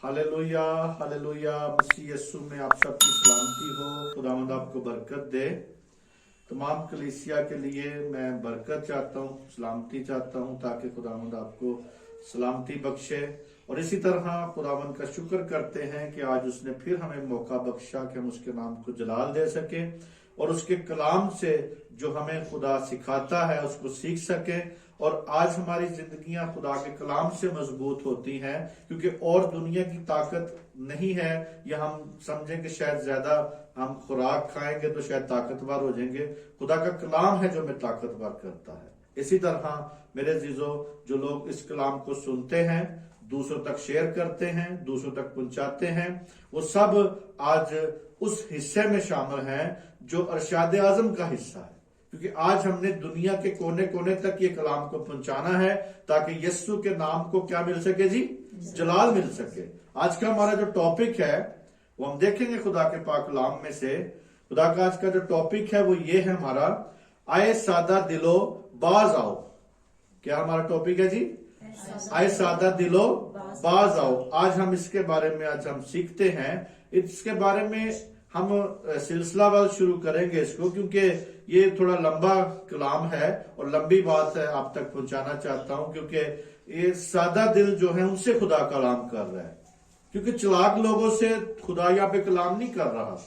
Hallelujah hallelujah. मसीह यीशु में आप सबकी सलामती हो। खुदावंद आपको बरकत दे। तमाम कलीसिया के लिए मैं बरकत चाहता हूँ, सलामती चाहता हूँ, ताकि खुदावंद आपको सलामती बख्शे। और इसी तरह खुदावंद का शुक्र करते हैं कि आज उसने फिर हमें मौका बख्शा कि हम उसके नाम को जलाल दे सके और उसके कलाम से जो हमें खुदा सिखाता है उसको सीख सके। और आज हमारी जिंदगियां खुदा के कलाम से मजबूत होती हैं, क्योंकि और दुनिया की ताकत नहीं है। या हम समझें कि शायद ज्यादा हम खुराक खाएंगे तो शायद ताकतवर हो जाएंगे। खुदा का कलाम है जो हमें ताकतवर करता है। इसी तरह मेरे अजीजों, जो लोग इस कलाम को सुनते हैं, दूसरों तक शेयर करते हैं, दूसरों तक पहुंचाते हैं, वो सब आज उस हिस्से में शामिल हैं जो अरशाद आजम का हिस्सा है। क्योंकि आज हमने दुनिया के कोने कोने तक ये कलाम को पहुंचाना है, ताकि यीशु के नाम को क्या मिल सके जी? जलाल मिल सके। आज का हमारा जो टॉपिक है वो हम देखेंगे खुदा के पाक कलाम में से। खुदा का आज का जो टॉपिक है वो ये है हमारा, आए सादा दिलो बाज आओ। क्या हमारा टॉपिक है जी? आए सादा दिलो बाज आओ। आज हम इसके बारे में आज हम सीखते हैं। इसके बारे में हम सिलसिलावार शुरू करेंगे इसको, क्योंकि ये थोड़ा लंबा कलाम है और लंबी बात है, आप तक पहुंचाना चाहता हूं। क्योंकि ये सादा दिल जो है उनसे खुदा कलाम कर रहा है। क्योंकि चालाक लोगों से खुदा यहाँ पे कलाम नहीं कर रहा।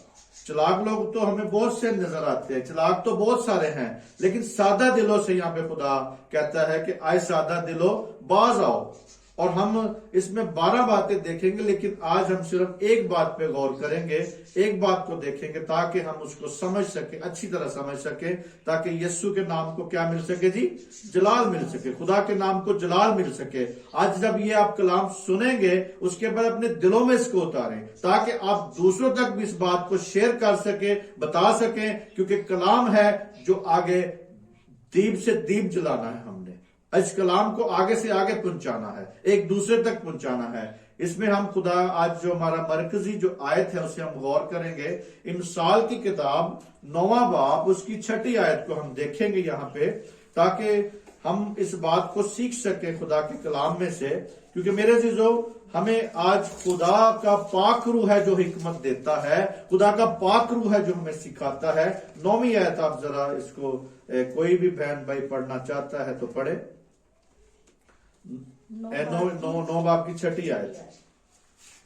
चालाक लोग तो हमें बहुत से नजर आते हैं, चालाक तो बहुत सारे हैं, लेकिन सादा दिलों से यहाँ पे खुदा कहता है कि आए सादा दिलो बाज आओ। और हम इसमें 12 बातें देखेंगे, लेकिन आज हम सिर्फ एक बात पे गौर करेंगे, एक बात को देखेंगे, ताकि हम उसको समझ सके, अच्छी तरह समझ सके, ताकि यीशु के नाम को क्या मिल सके जी? जलाल मिल सके, खुदा के नाम को जलाल मिल सके। आज जब ये आप कलाम सुनेंगे, उसके बाद अपने दिलों में इसको उतारें, ताकि आप दूसरों तक भी इस बात को शेयर कर सके, बता सके। क्योंकि कलाम है जो आगे दीप से दीप जलाना है। हमने इस कलाम को आगे से आगे पहुंचाना है, एक दूसरे तक पहुंचाना है। इसमें हम खुदा आज जो हमारा मरकजी जो आयत है उसे हम गौर करेंगे। इमसाल की किताब 9वां बाब उसकी 6ठी आयत को हम देखेंगे यहाँ पे, ताकि हम इस बात को सीख सके खुदा के कलाम में से। क्योंकि मेरे अजीजों, हमें आज खुदा का पाक रूह है जो हिकमत देता है, खुदा का पाक रूह है जो हमें सिखाता है। 9वीं आयत आप जरा इसको कोई भी बहन भाई पढ़ना चाहता है तो पढ़े। 9 बाब की 6ठी आयत।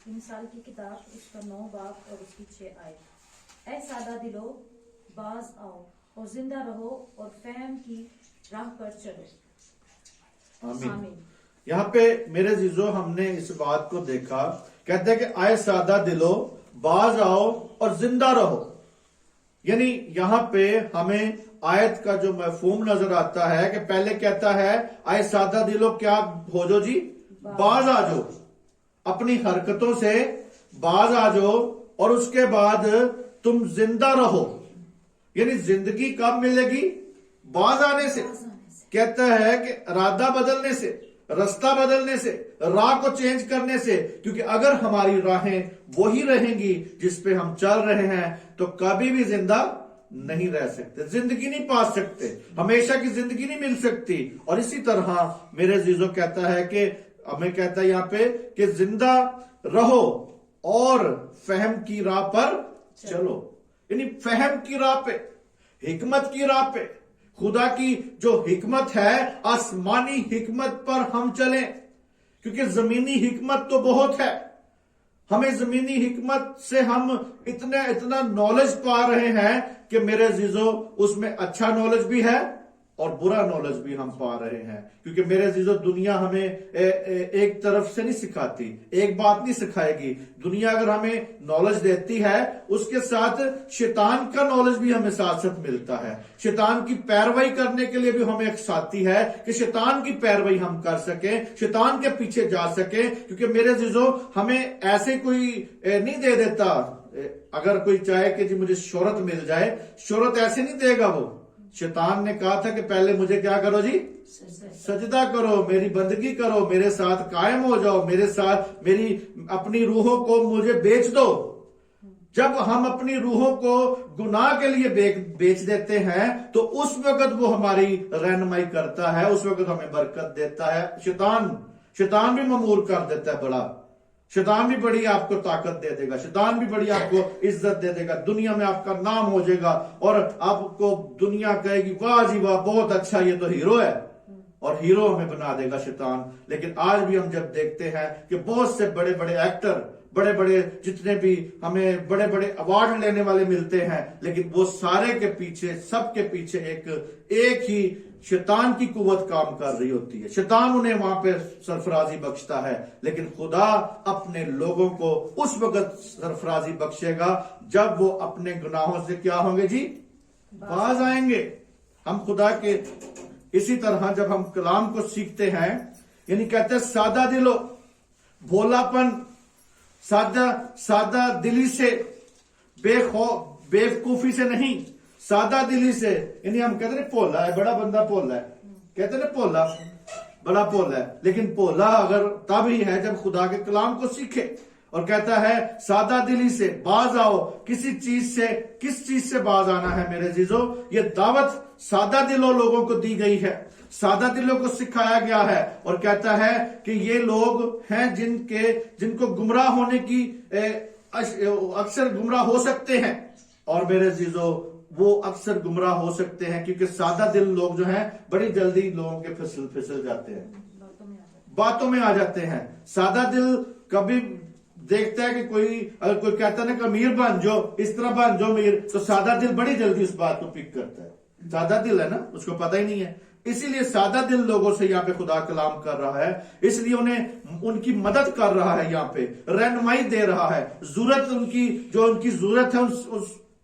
मिसाल की किताब उसका 9 बाब और उसकी 6 आयत। ऐ सादा दिलो बाज आओ और जिंदा रहो और फहम की राह पर चलो। आमीन। यहाँ पे मेरे जीजो हमने इस बात को देखा, कहते हैं कि आए सादा दिलो बाज आओ और जिंदा रहो। यानी यहाँ पे हमें आयत का जो मफहूम नजर आता है कि पहले कहता है आए सादा दिलो क्या हो जो जी? बाज आ जाओ, अपनी हरकतों से बाज आ जाओ, और उसके बाद तुम जिंदा रहो। यानी जिंदगी कब मिलेगी? बाज आने से। कहता है कि इरादा बदलने से, रास्ता बदलने से, राह को चेंज करने से। क्योंकि अगर हमारी राहें वही रहेंगी जिस पे हम चल रहे हैं, तो कभी भी जिंदा नहीं रह सकते, जिंदगी नहीं पा सकते, हमेशा की जिंदगी नहीं मिल सकती। और इसी तरह मेरे अजीजों कहता है कि हमें कहता है यहाँ पे कि जिंदा रहो और फहम की राह पर चलो। यानी फहम की राह पे, हिकमत की राह पे, खुदा की जो हिकमत है, आसमानी हिकमत पर हम चलें। क्योंकि जमीनी हिकमत तो बहुत है, हमें जमीनी हिकमत से हम इतना नॉलेज पा रहे हैं कि मेरे अजीजों उसमें अच्छा नॉलेज भी है और बुरा नॉलेज भी हम पा रहे हैं। क्योंकि मेरे अजीजों दुनिया हमें एक तरफ से नहीं सिखाती, एक बात नहीं सिखाएगी। दुनिया अगर हमें नॉलेज देती है, उसके साथ शैतान का नॉलेज भी हमें साथ साथ मिलता है। शैतान की पैरवाई करने के लिए भी हमें एक साथी है कि शैतान की पैरवाई हम कर सके, शैतान के पीछे जा सके। क्योंकि मेरे अजीजों हमें ऐसे कोई नहीं दे देता। अगर कोई चाहे कि जी मुझे शोहरत मिल जाए, शोहरत ऐसे नहीं देगा वो। शैतान ने कहा था कि पहले मुझे क्या करो जी? सजदा करो, मेरी बंदगी करो, मेरे साथ कायम हो जाओ, मेरे साथ मेरी अपनी रूहों को मुझे बेच दो। जब हम अपनी रूहों को गुनाह के लिए बेच देते हैं, तो उस वक्त वो हमारी रहनुमाई करता है, उस वक्त हमें बरकत देता है। शैतान भी ममूर कर देता है बड़ा। शैतान भी बड़ी आपको ताकत दे देगा, शैतान भी बड़ी आपको इज्जत दे देगा, दुनिया में आपका नाम हो जाएगा और आपको दुनिया कहेगी वाह जी वाह बहुत अच्छा ये तो हीरो है, और हीरो हमें बना देगा शैतान। लेकिन आज भी हम जब देखते हैं कि बहुत से बड़े बड़े एक्टर, बड़े बड़े जितने भी हमें बड़े बड़े अवार्ड लेने वाले मिलते हैं, लेकिन वो सारे के पीछे, सबके पीछे एक ही शैतान की कुव्वत काम कर रही होती है। शैतान उन्हें वहां पे सरफराजी बख्शता है, लेकिन खुदा अपने लोगों को उस वक्त सरफराजी बख्शेगा जब वो अपने गुनाहों से क्या होंगे जी, बाज आएंगे। हम खुदा के इसी तरह जब हम कलाम को सीखते हैं, यानी कहते हैं सादा दिलो, भोलापन, सादा दिली से, बेवकूफी से नहीं, सादा दिली से। यानी हम कहते हैं भोला है, बड़ा बंदा भोला है, कहते हैं भोला, बड़ा भोला है, लेकिन भोला अगर तब ही है जब खुदा के कलाम को सीखे। और कहता है सादा दिली से बाज आओ, किसी चीज से, किस चीज से बाज आना है मेरे जीजो? ये दावत सादा दिलों लोगों को दी गई है, सादा दिलों को सिखाया गया है। और कहता है कि ये लोग हैं जिनको गुमराह होने की अक्सर गुमराह हो सकते हैं। और मेरे जीजो वो अक्सर गुमराह हो सकते हैं क्योंकि सादा दिल लोग जो हैं बड़ी जल्दी लोगों के फिसल जाते हैं, बातों में आ जाते हैं। सादा दिल कभी देखता है कि अगर कोई कहता है ना कि अमीर बन जाओ, इस तरह बन जाओ अमीर, तो सादा दिल बड़ी जल्दी उस बात को पिक करता है। सादा दिल है ना, उसको पता ही नहीं है। इसीलिए सादा दिल लोगों से यहाँ पे खुदा कलाम कर रहा है, इसलिए उन्हें उनकी मदद कर रहा है, यहाँ पे रहनुमाई दे रहा है, जरूरत उनकी जो उनकी जरूरत है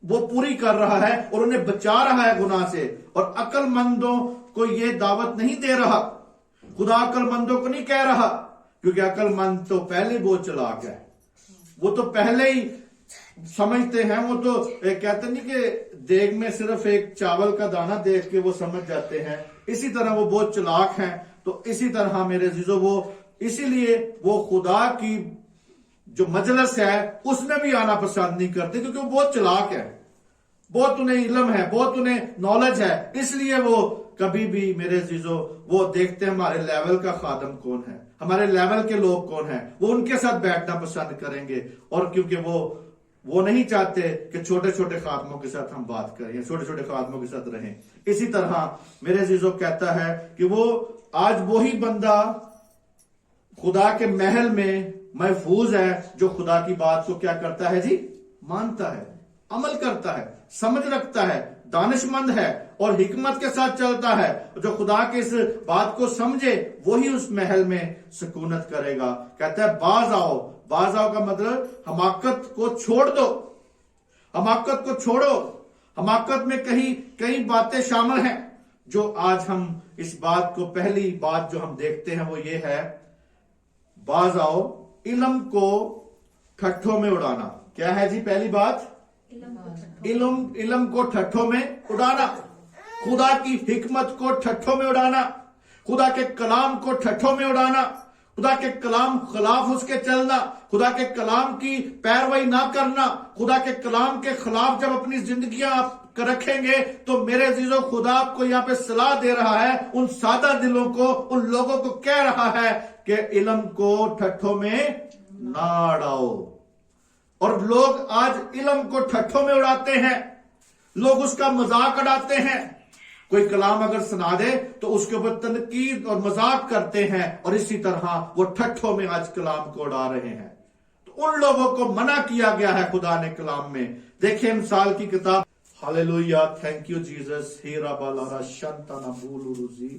वो पूरी कर रहा है और उन्हें बचा रहा है गुनाह से। और अक्लमंदों को ये दावत नहीं दे रहा, खुदा अक्लमंदों को नहीं कह रहा, क्योंकि अक्लमंद तो पहले बहुत चालाक है, वो तो पहले ही समझते हैं। वो तो कहते नहीं कि देग में सिर्फ एक चावल का दाना देख के वो समझ जाते हैं, इसी तरह वो बहुत चालाक हैं। तो इसी तरह मेरे अजीजों वो इसीलिए वो खुदा की जो मजलिस है उसमें भी आना पसंद नहीं करते, क्योंकि वो बहुत चालाक है, बहुत उन्हें इल्म है, बहुत उन्हें नॉलेज है। इसलिए वो कभी भी मेरे अजीजों वो देखते हैं हमारे लेवल का खादम कौन है, हमारे लेवल के लोग कौन है, वो उनके साथ बैठना पसंद करेंगे। और क्योंकि वो नहीं चाहते कि छोटे छोटे खादमों के साथ हम बात करें, छोटे छोटे खादमों के साथ रहें। इसी तरह मेरे अजीजों कहता है कि वो आज वही बंदा खुदा के महल में महफूज है जो खुदा की बात को क्या करता है जी, मानता है, अमल करता है, समझ रखता है, दानिशमंद है और हिकमत के साथ चलता है। जो खुदा के इस बात को समझे वही उस महल में सुकूनत करेगा। कहता है बाज आओ, बाज आओ का मतलब हमाकत को छोड़ दो, हमाकत को छोड़ो। हमाकत में कई बातें शामिल हैं जो आज हम इस बात को, पहली बात जो हम देखते हैं वो ये है, बाज आओ इल्म को ठट्ठों में उड़ाना। क्या है जी पहली बात? इल्म को ठट्ठों में उड़ाना, खुदा की हिकमत को ठट्ठों में उड़ाना, खुदा के कलाम को ठट्ठों में उड़ाना, खुदा के कलाम खिलाफ उसके चलना, खुदा के कलाम की पैरवाई ना करना, खुदा के कलाम के खिलाफ जब अपनी जिंदगियां आप रखेंगे तो मेरे अजीजों खुदा आपको यहाँ पे सलाह दे रहा है, उन सादा दिलों को, उन लोगों को कह रहा है कि इल्म को ठट्ठों में ना उड़ाओ। और लोग आज इल्म को ठट्ठों में उड़ाते हैं, लोग उसका मजाक उड़ाते हैं। कोई कलाम अगर सुना दे तो उसके ऊपर तनकीद और मजाक करते हैं, और इसी तरह वो ठट्ठों में आज कलाम को उड़ा रहे हैं। तो उन लोगों को मना किया गया है खुदा ने कलाम में। देखिए मिसाल की किताब, हालेलुया, थैंक यू जीसस, हीरा बाला शंतना बुलुरुजी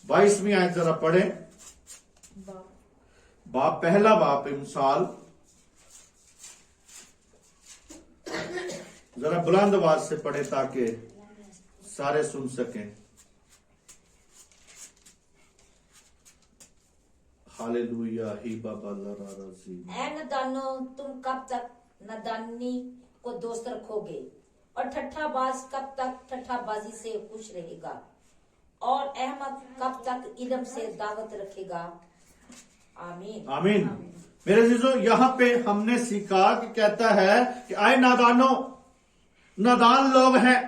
22वीं आयत जरा पढ़े। बाप पहला बाप मिसाल जरा बुलंद आवाज से पढ़े ताकि सारे सुन सकें। हालेलुया ही बाबा लराजी। ऐ नदानो, तुम कब तक नदानी को दोस्त रखोगे और ठट्ठाबाज कब तक ठट्ठाबाजी से खुश रहेगा और अहमद कब तक इल्म से दावत रखेगा। आमीन आमीन। मेरे अजीजों यहाँ पे हमने सीखा कि कहता है कि आए नादानो, नादान लोग हैं,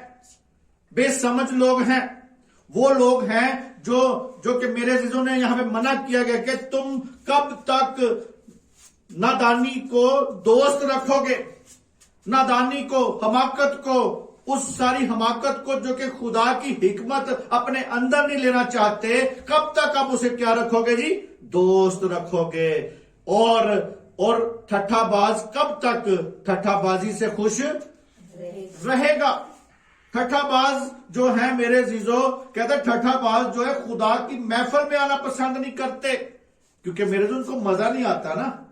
बेसमझ लोग हैं, वो लोग हैं जो कि मेरे अजीजों ने यहाँ पे मना किया गया कि तुम कब तक नादानी को दोस्त रखोगे, नादानी को, हमाकत को, उस सारी हमाकत को जो कि खुदा की हिकमत अपने अंदर नहीं लेना चाहते, कब तक आप उसे क्या रखोगे जी? दोस्त रखोगे। और ठट्ठाबाज कब तक ठट्ठाबाजी से खुश रहेगा? ठट्ठाबाज जो है मेरे जीजो, कहते ठट्ठाबाज जो है खुदा की महफिल में आना पसंद नहीं करते, क्योंकि मेरे जो उनको मजा नहीं आता ना,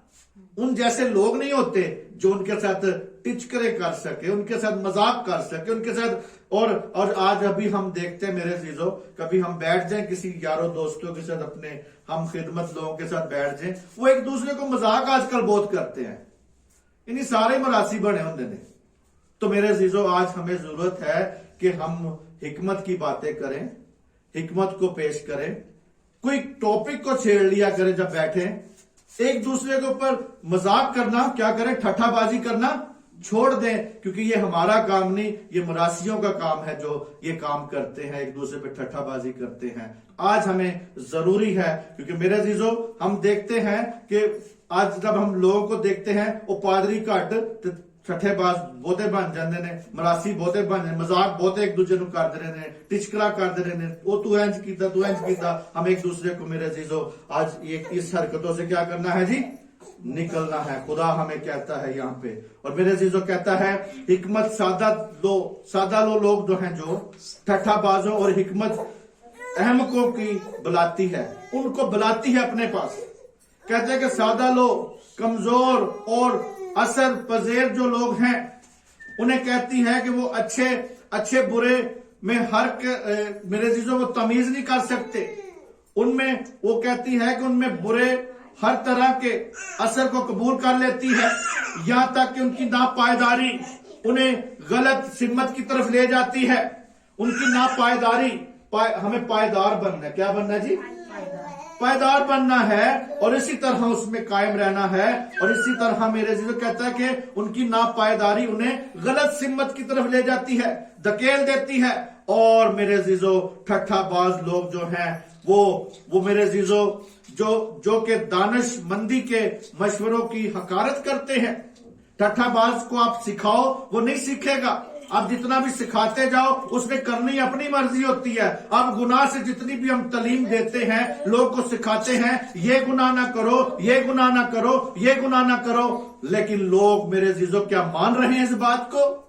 उन जैसे लोग नहीं होते जो उनके साथ टिचकरे कर सके, उनके साथ मजाक कर सके, उनके साथ। और आज अभी हम देखते हैं मेरे जीजो, कभी हम बैठ जाएं किसी यारों दोस्तों के साथ, अपने हम खिदमत लोगों के साथ बैठ जाएं, वो एक दूसरे को मजाक आजकल बहुत करते हैं, इन्हीं सारे मरासी बने होंगे ने। तो मेरे जीजो, आज हमें जरूरत है कि हम हिकमत की बातें करें, हिकमत को पेश करें, कोई टॉपिक को छेड़ लिया करें जब बैठे, एक दूसरे के ऊपर मजाक करना क्या करें, ठट्ठाबाजी करना छोड़ दें, क्योंकि ये हमारा काम नहीं, ये मरासियों का काम है जो ये काम करते हैं, एक दूसरे पे ठट्ठाबाजी करते हैं। आज हमें जरूरी है, क्योंकि मेरे जीजो हम देखते हैं कि आज जब हम लोगों को देखते हैं वो पादरी घट ठट्ठेबाज बहुते बन जाते ने, मरासी बहुते बन जाते, मजाक बहुते एक दूसरे को करते रहे ने, टिचकरा करते रहे ने, वो तू इंज कीता। हम एक दूसरे को मेरे जीजो आज इस हरकतों से क्या करना है जी? निकलना है। खुदा हमें कहता है यहाँ पे, और मेरे जीजो कहता है हिकमत सादा लो लोग जो हैं, जो ठट्ठाबाजों और हिकमत अहमकों की बुलाती है, उनको बुलाती है अपने पास। कहते हैं कि सादा लो, कमजोर और असर पजेर जो लोग हैं, उन्हें कहती है कि वो अच्छे बुरे में मेरे जीजों वो तमीज नहीं कर सकते, उनमें वो कहती है कि उनमें बुरे हर तरह के असर को कबूल कर लेती है, यहां तक कि उनकी नापायदारी उन्हें गलत सिमत की तरफ ले जाती है। उनकी नापायदारी, हमें पायदार बनना है। क्या बनना है जी? पायदार बनना है, और इसी तरह उसमें कायम रहना है। और इसी तरह मेरे जीजो कहता है कि उनकी नापायदारी उन्हें गलत सिमत की तरफ ले जाती है, धकेल देती है। और मेरे जीजो ठट्ठाबाज लोग जो हैं वो मेरे जीजो जो के दानिशमंदी के मशवरों की हकारत करते हैं। ठट्ठाबाज को आप सिखाओ, वो नहीं सीखेगा। आप जितना भी सिखाते जाओ, उसने करनी अपनी मर्जी होती है। अब गुनाह से जितनी भी हम तालीम देते हैं, लोग को सिखाते हैं, ये गुनाह ना करो, ये गुनाह ना करो, ये गुनाह ना करो, लेकिन लोग मेरे जीजो क्या मान रहे हैं? इस बात को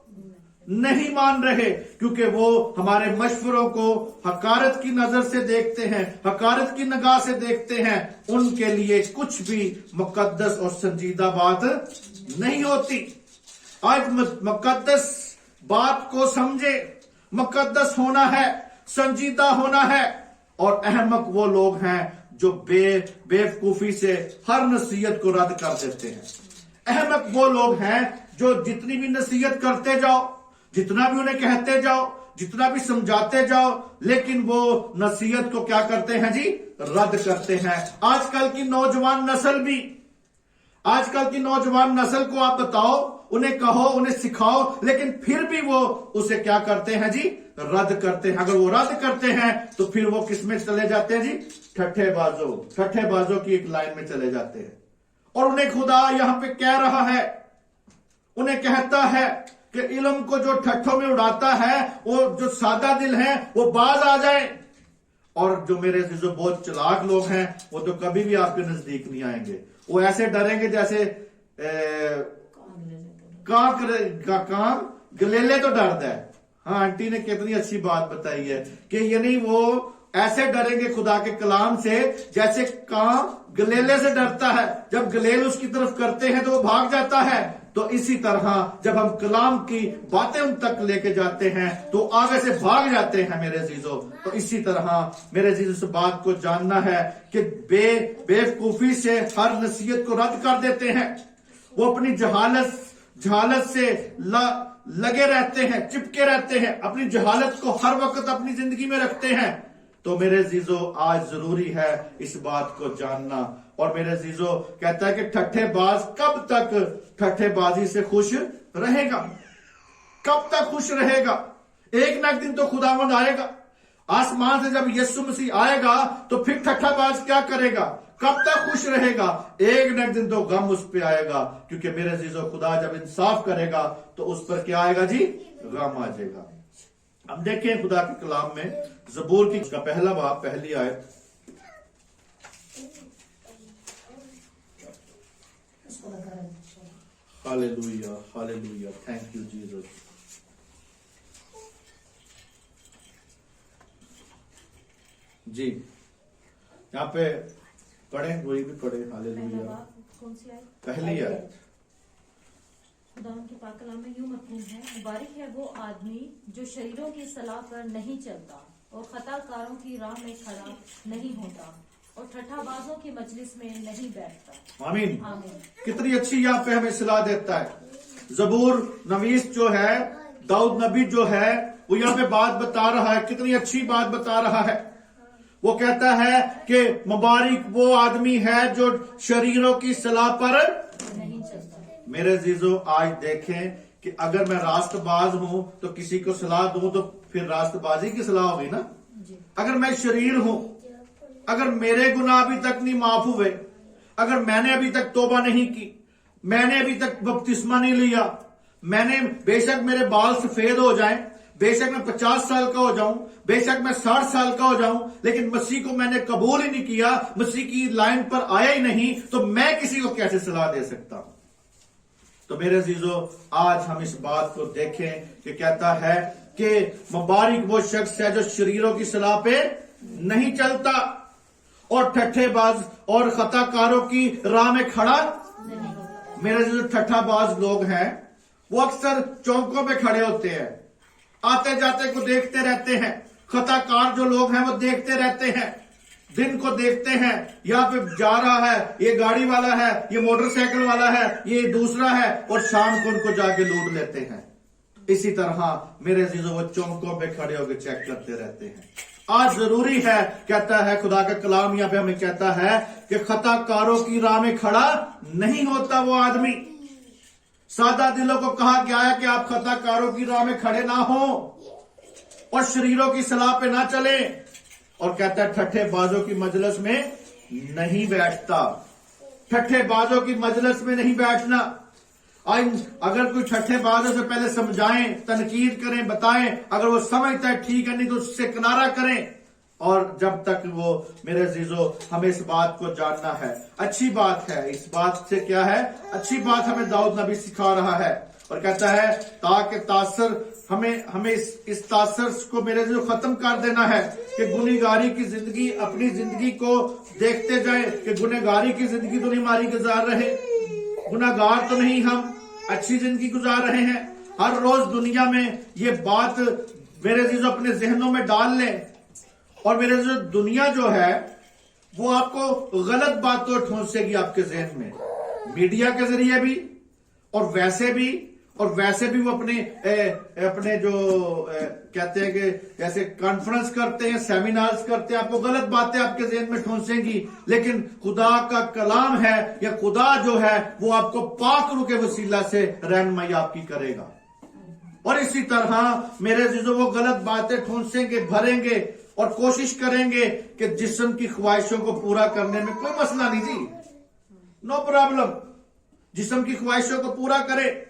नहीं मान रहे, क्योंकि वो हमारे मशवरों को हकारत की नजर से देखते हैं, हकारत की निगाह से देखते हैं। उनके लिए कुछ भी मुकद्दस और संजीदा बात नहीं होती। आज मुकद्दस बात को समझे, मुकद्दस होना है, संजीदा होना है। और अहमक वो लोग हैं जो बेवकूफी से हर नसीहत को रद्द कर देते हैं। अहमक वो लोग हैं जो जितनी भी नसीहत करते जाओ, जितना भी उन्हें कहते जाओ, जितना भी समझाते जाओ, लेकिन वो नसीहत को क्या करते हैं जी? रद्द करते हैं। आजकल की नौजवान नस्ल को आप बताओ, उन्हें कहो, उन्हें सिखाओ, लेकिन फिर भी वो उसे क्या करते हैं जी? रद्द करते हैं। अगर वो रद्द करते हैं तो फिर वो किस में चले जाते हैं जी? ठट्ठेबाजों की एक लाइन में चले जाते हैं। और उन्हें खुदा यहां पे कह रहा है, उन्हें कहता है कि इल्म को जो ठट्ठों में उड़ाता है, वो जो सादा दिल है, वो बाज आ जाए। और जो मेरे जो बहुत चालाक लोग हैं, वो तो कभी भी आपके नजदीक नहीं आएंगे। वो ऐसे डरेंगे जैसे कां गलेले तो डरता है। हाँ, आंटी ने कितनी अच्छी बात बताई है कि यानी वो ऐसे डरेंगे खुदा के कलाम से जैसे कां गलेले से डरता है। जब गलेल उसकी तरफ करते हैं तो वो भाग जाता है। तो इसी तरह जब हम कलाम की बातें उन तक लेके जाते हैं तो आगे से भाग जाते हैं मेरे जीजो। तो इसी तरह मेरे जीजो से बात को जानना है कि बेवकूफी से हर नसीहत को रद्द कर देते हैं। वो अपनी जहालत से लगे रहते हैं, चिपके रहते हैं, अपनी जहालत को हर वक्त अपनी जिंदगी में रखते हैं। तो मेरे जीजो आज जरूरी है इस बात को जानना। और मेरे जीजो कहता है कि ठट्ठेबाज कब तक ठट्ठेबाजी से खुश रहेगा? कब तक खुश रहेगा? एक ना एक दिन तो खुदावंद आएगा। आसमान से जब यीशु मसीह आएगा तो फिर ठट्ठाबाज क्या करेगा, कब तक खुश रहेगा? एक न एक दिन तो गम उस पे आएगा, क्योंकि मेरे अजीजों खुदा जब इंसाफ करेगा तो उस पर क्या आएगा जी? गम आ जाएगा। हम देखें खुदा के कलाम में ज़बूर की का पहला बाब पहली आयत। Hallelujah, hallelujah, thank you Jesus. जी यहाँ पे पढ़े, वही भी पढ़े। पहला हालेलुया, बाब कौन सी आयत? पहली आयत। खुदा के पाक कलाम में यूं मरकूम है, मुबारक है वो आदमी जो शरीरों की सलाह पर नहीं चलता और खताकारों की राह में खड़ा नहीं होता और ठट्ठाबाजों की मजलिस में नहीं बैठता। आमीन। आमीन। कितनी अच्छी यहाँ पे हमें सलाह देता है। ज़बूर नवीस जो है, दाऊद नबी जो है, वो यहाँ पे बात बता रहा है, कितनी अच्छी बात बता रहा है। वो कहता है कि मुबारक वो आदमी है जो शरीरों की सलाह पर नहीं चलता। मेरे जीजो आज देखें कि अगर मैं रास्तबाज हूं तो किसी को सलाह दूं तो फिर रास्तबाजी की सलाह होगी ना। जी। अगर मैं शरीर हूं, अगर मेरे गुनाह अभी तक नहीं माफ हुए, अगर मैंने अभी तक तौबा नहीं की, मैंने अभी तक बपतिस्मा नहीं लिया, मैंने बेशक मेरे बाल सफेद हो जाएं, बेशक मैं 50 साल का हो जाऊं, बेशक मैं 60 साल का हो जाऊं, लेकिन मसीह को मैंने कबूल ही नहीं किया, मसीह की लाइन पर आया ही नहीं, तो मैं किसी को कैसे सलाह दे सकता हूं? तो मेरे अजीजों आज हम इस बात को देखें कि कहता है कि मुबारक वो शख्स है जो शरीरों की सलाह पे नहीं चलता और ठट्ठेबाज और खताकारों की राह में खड़ा। मेरे जो ठट्ठाबाज लोग हैं वो अक्सर चौकों पे खड़े होते हैं, आते जाते को देखते रहते हैं। खताकार जो लोग हैं वो देखते रहते हैं, दिन को देखते हैं, यहाँ पे जा रहा है, ये गाड़ी वाला है, ये मोटरसाइकिल वाला है, ये दूसरा है, और शाम को उनको जाके लूट लेते हैं। इसी तरह मेरे अजीजों वो चौकों पे खड़े होकर चेक करते रहते हैं। आज जरूरी है, कहता है खुदा का कलाम यहाँ पे हमें कहता है कि खताकारों की राह में खड़ा नहीं होता वो आदमी। सादा दिलों को कहा गया है कि आप खताकारों की राह में खड़े ना हो और शरीरों की सलाह पे ना चले, और कहता है ठट्ठेबाजों की मजलिस में नहीं बैठता। ठट्ठेबाजों की मजलिस में नहीं बैठना। आज अगर कोई ठट्ठेबाजों से पहले समझाएं, तनकीद करें, बताएं, अगर वो समझता है ठीक है, नहीं तो उससे किनारा करें। और जब तक वो मेरे अजीजों हमें इस बात को जानना है, अच्छी बात है। इस बात से क्या है, अच्छी बात हमें दाऊद नबी सिखा रहा है और कहता है ताकि तासर हमें इस तासर को मेरे अजीजों खत्म कर देना है कि गुनहगारी की जिंदगी, अपनी जिंदगी को देखते जाए कि गुनहगारी की जिंदगी तो नहीं हमारी गुजार रहे, गुनाहगार तो नहीं, हम अच्छी जिंदगी गुजार रहे हैं। हर रोज दुनिया में ये बात मेरे अजीजों अपने जहनों में डाल लें, और मेरे जो दुनिया जो है वो आपको गलत बातों ठोंसेगी आपके जहन में, मीडिया के जरिए भी और वैसे भी वो अपने जो कहते हैं कि जैसे कॉन्फ्रेंस करते हैं, सेमिनार्स करते हैं, आपको गलत बातें आपके जहन में ठोंसेंगी। लेकिन खुदा का कलाम है या खुदा जो है वो आपको पाक रूह के वसीला से रहनुमाई आपकी करेगा। और इसी तरह मेरे अजीजों वो गलत बातें ठोंसेंगे, भरेंगे और कोशिश करेंगे कि जिस्म की ख्वाहिशों को पूरा करने में कोई मसला नहीं जी, नो प्रॉब्लम, जिस्म की ख्वाहिशों को पूरा करे।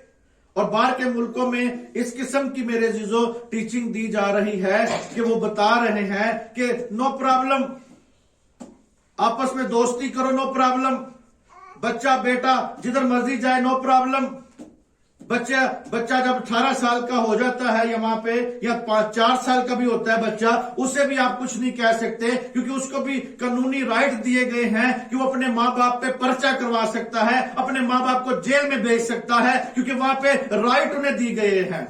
और बाहर के मुल्कों में इस किस्म की मेरे अजीजों टीचिंग दी जा रही है कि वो बता रहे हैं कि नो प्रॉब्लम, आपस में दोस्ती करो, नो प्रॉब्लम, बच्चा बेटा जिधर मर्जी जाए, नो प्रॉब्लम। बच्चा जब 18 साल का हो जाता है या वहां पे या 4 साल का भी होता है बच्चा, उसे भी आप कुछ नहीं कह सकते, क्योंकि उसको भी कानूनी राइट दिए गए हैं कि वो अपने माँ बाप पे पर्चा करवा सकता है, अपने माँ बाप को जेल में भेज सकता है, क्योंकि वहां पे राइट उन्हें दी गए हैं।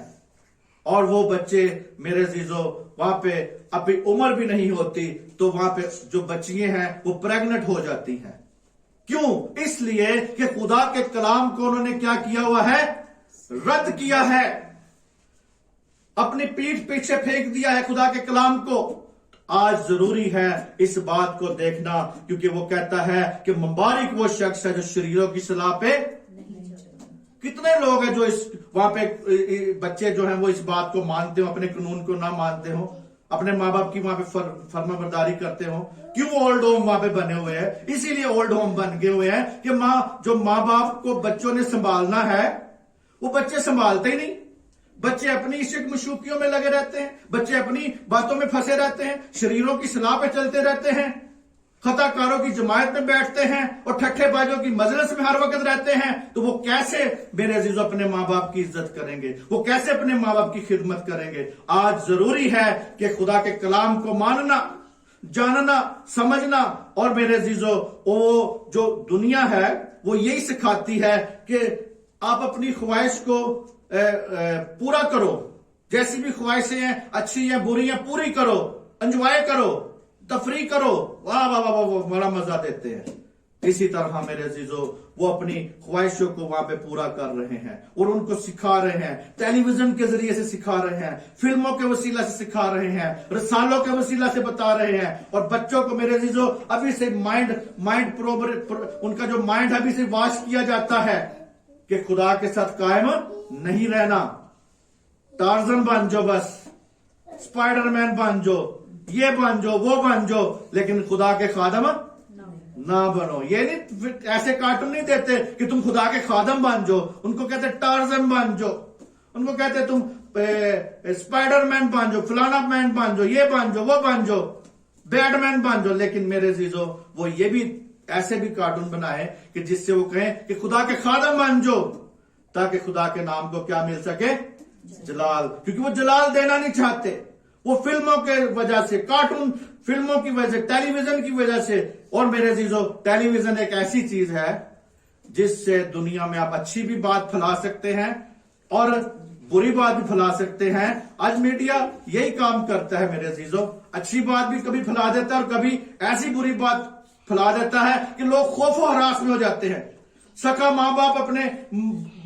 और वो बच्चे मेरे अजीजों वहां पे अभी उम्र भी नहीं होती तो वहां पे जो बच्चियां हैं वो प्रेग्नेंट हो जाती हैं। क्यों? इसलिए कि खुदा के कलाम को उन्होंने क्या किया हुआ है, रद्द किया है, अपनी पीठ पीछे फेंक दिया है खुदा के कलाम को। आज जरूरी है इस बात को देखना, क्योंकि वो कहता है कि मुबारक वो शख्स है जो शरीरों की सलाह पे। कितने लोग हैं जो वहां पे बच्चे जो हैं वो इस बात को मानते हो, अपने कानून को ना मानते हो। अपने माँ बाप की वहां पे फर्मा बरदारी करते हो? क्यों ओल्ड होम वहां पे बने हुए हैं? इसीलिए ओल्ड होम बन गए हुए हैं कि जो माँ बाप को बच्चों ने संभालना है वो बच्चे संभालते ही नहीं। बच्चे अपनी इश्क मशूकियों में लगे रहते हैं, बच्चे अपनी बातों में फंसे रहते हैं, शरीरों की सलाह पे चलते रहते हैं, खताकारों की जमायत में बैठते हैं और ठट्ठेबाजों की मजलिस में हर वक्त रहते हैं। तो वो कैसे मेरे अजीजों अपने माँ बाप की इज्जत करेंगे? वो कैसे अपने माँ बाप की खिदमत करेंगे? आज जरूरी है कि खुदा के कलाम को मानना, जानना, समझना। और मेरे अजीजों, वो जो दुनिया है वो यही सिखाती है कि आप अपनी ख्वाहिश को पूरा करो, जैसी भी ख्वाहिशें हैं, अच्छी हैं बुरी हैं, पूरी करो, एंजॉय करो, तफरी करो, वाह वाह वाह वाह, बड़ा मजा देते हैं। इसी तरह मेरे अजीजों, वो अपनी ख्वाहिशों को वहां पे पूरा कर रहे हैं और उनको सिखा रहे हैं। टेलीविजन के जरिए से सिखा रहे हैं, फिल्मों के वसीला से सिखा रहे हैं, रसालों के वसीला से बता रहे हैं। और बच्चों को मेरे अजीजों अभी से उनका जो माइंड अभी से वॉश किया जाता है कि खुदा के साथ कायम नहीं रहना। टार्जन बन जाओ, बस स्पाइडरमैन बन जाओ, ये बन जाओ, वो बन जाओ, लेकिन खुदा के खादम ना बनो। ये नहीं, ऐसे कार्टून नहीं देते कि तुम खुदा के खादम बन जाओ। उनको कहते टार्जन बन जाओ, उनको कहते तुम स्पाइडरमैन बन जाओ, फलाना मैन बन जाओ, ये बन जाओ, वो बन जाओ, बैटमैन बन जाओ। लेकिन मेरे अजीजों, वो ये भी ऐसे भी कार्टून बनाए कि जिससे वो कहें कि खुदा के खादम बन जाओ, ताकि खुदा के नाम को क्या मिल सके? जलाल। क्योंकि वो जलाल देना नहीं चाहते। वो फिल्मों के वजह से, कार्टून फिल्मों की वजह से, टेलीविजन की वजह से। और मेरे अजीजों, टेलीविजन एक ऐसी चीज है जिससे दुनिया में आप अच्छी भी बात फैला सकते हैं और बुरी बात भी फैला सकते हैं। आज मीडिया यही काम करता है मेरे अजीजों, अच्छी बात भी कभी फैला देता है और कभी ऐसी बुरी बात फैला देता है कि लोग खौफ और हरास में हो जाते हैं। सका माँ बाप अपने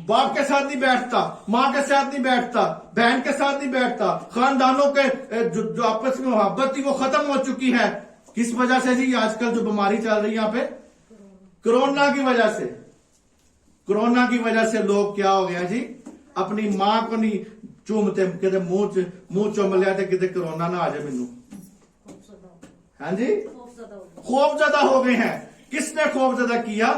बाप के साथ नहीं बैठता, माँ के साथ नहीं बैठता, बहन के साथ नहीं बैठता, खानदानों के जो आपस में मोहब्बत थी वो खत्म हो चुकी है। किस वजह से जी? आजकल जो बीमारी चल रही है यहाँ पे, कोरोना की वजह से। कोरोना की वजह से लोग क्या हो गया जी, अपनी माँ को नहीं चूमते, कहते मुंह चूम लिया कि कोरोना ना आ जाए मैनू। हाँ जी, खौफ ज्यादा हो गए हैं। किसने खौफ ज्यादा किया?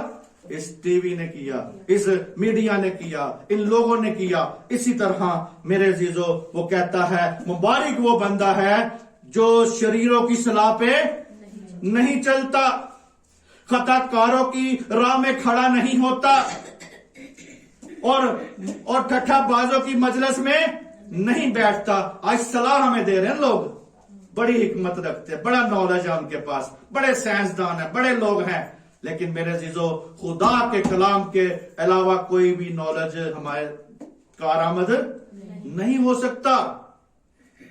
इस टीवी ने किया, इस मीडिया ने किया, इन लोगों ने किया। इसी तरह मेरे अजीजों, वो कहता है मुबारक वो बंदा है जो शरीरों की सलाह पे नहीं चलता, खताकारों की राह में खड़ा नहीं होता और ठट्ठाबाजों की मजलिस में नहीं बैठता। आज सलाह हमें दे रहे हैं लोग, बड़ी हिकमत रखते हैं, बड़ा नॉलेज है उनके पास, बड़े साइंसदान है, बड़े लोग हैं। लेकिन मेरे अजीजों, खुदा के कलाम के अलावा कोई भी नॉलेज हमारे कारआमद नहीं हो सकता।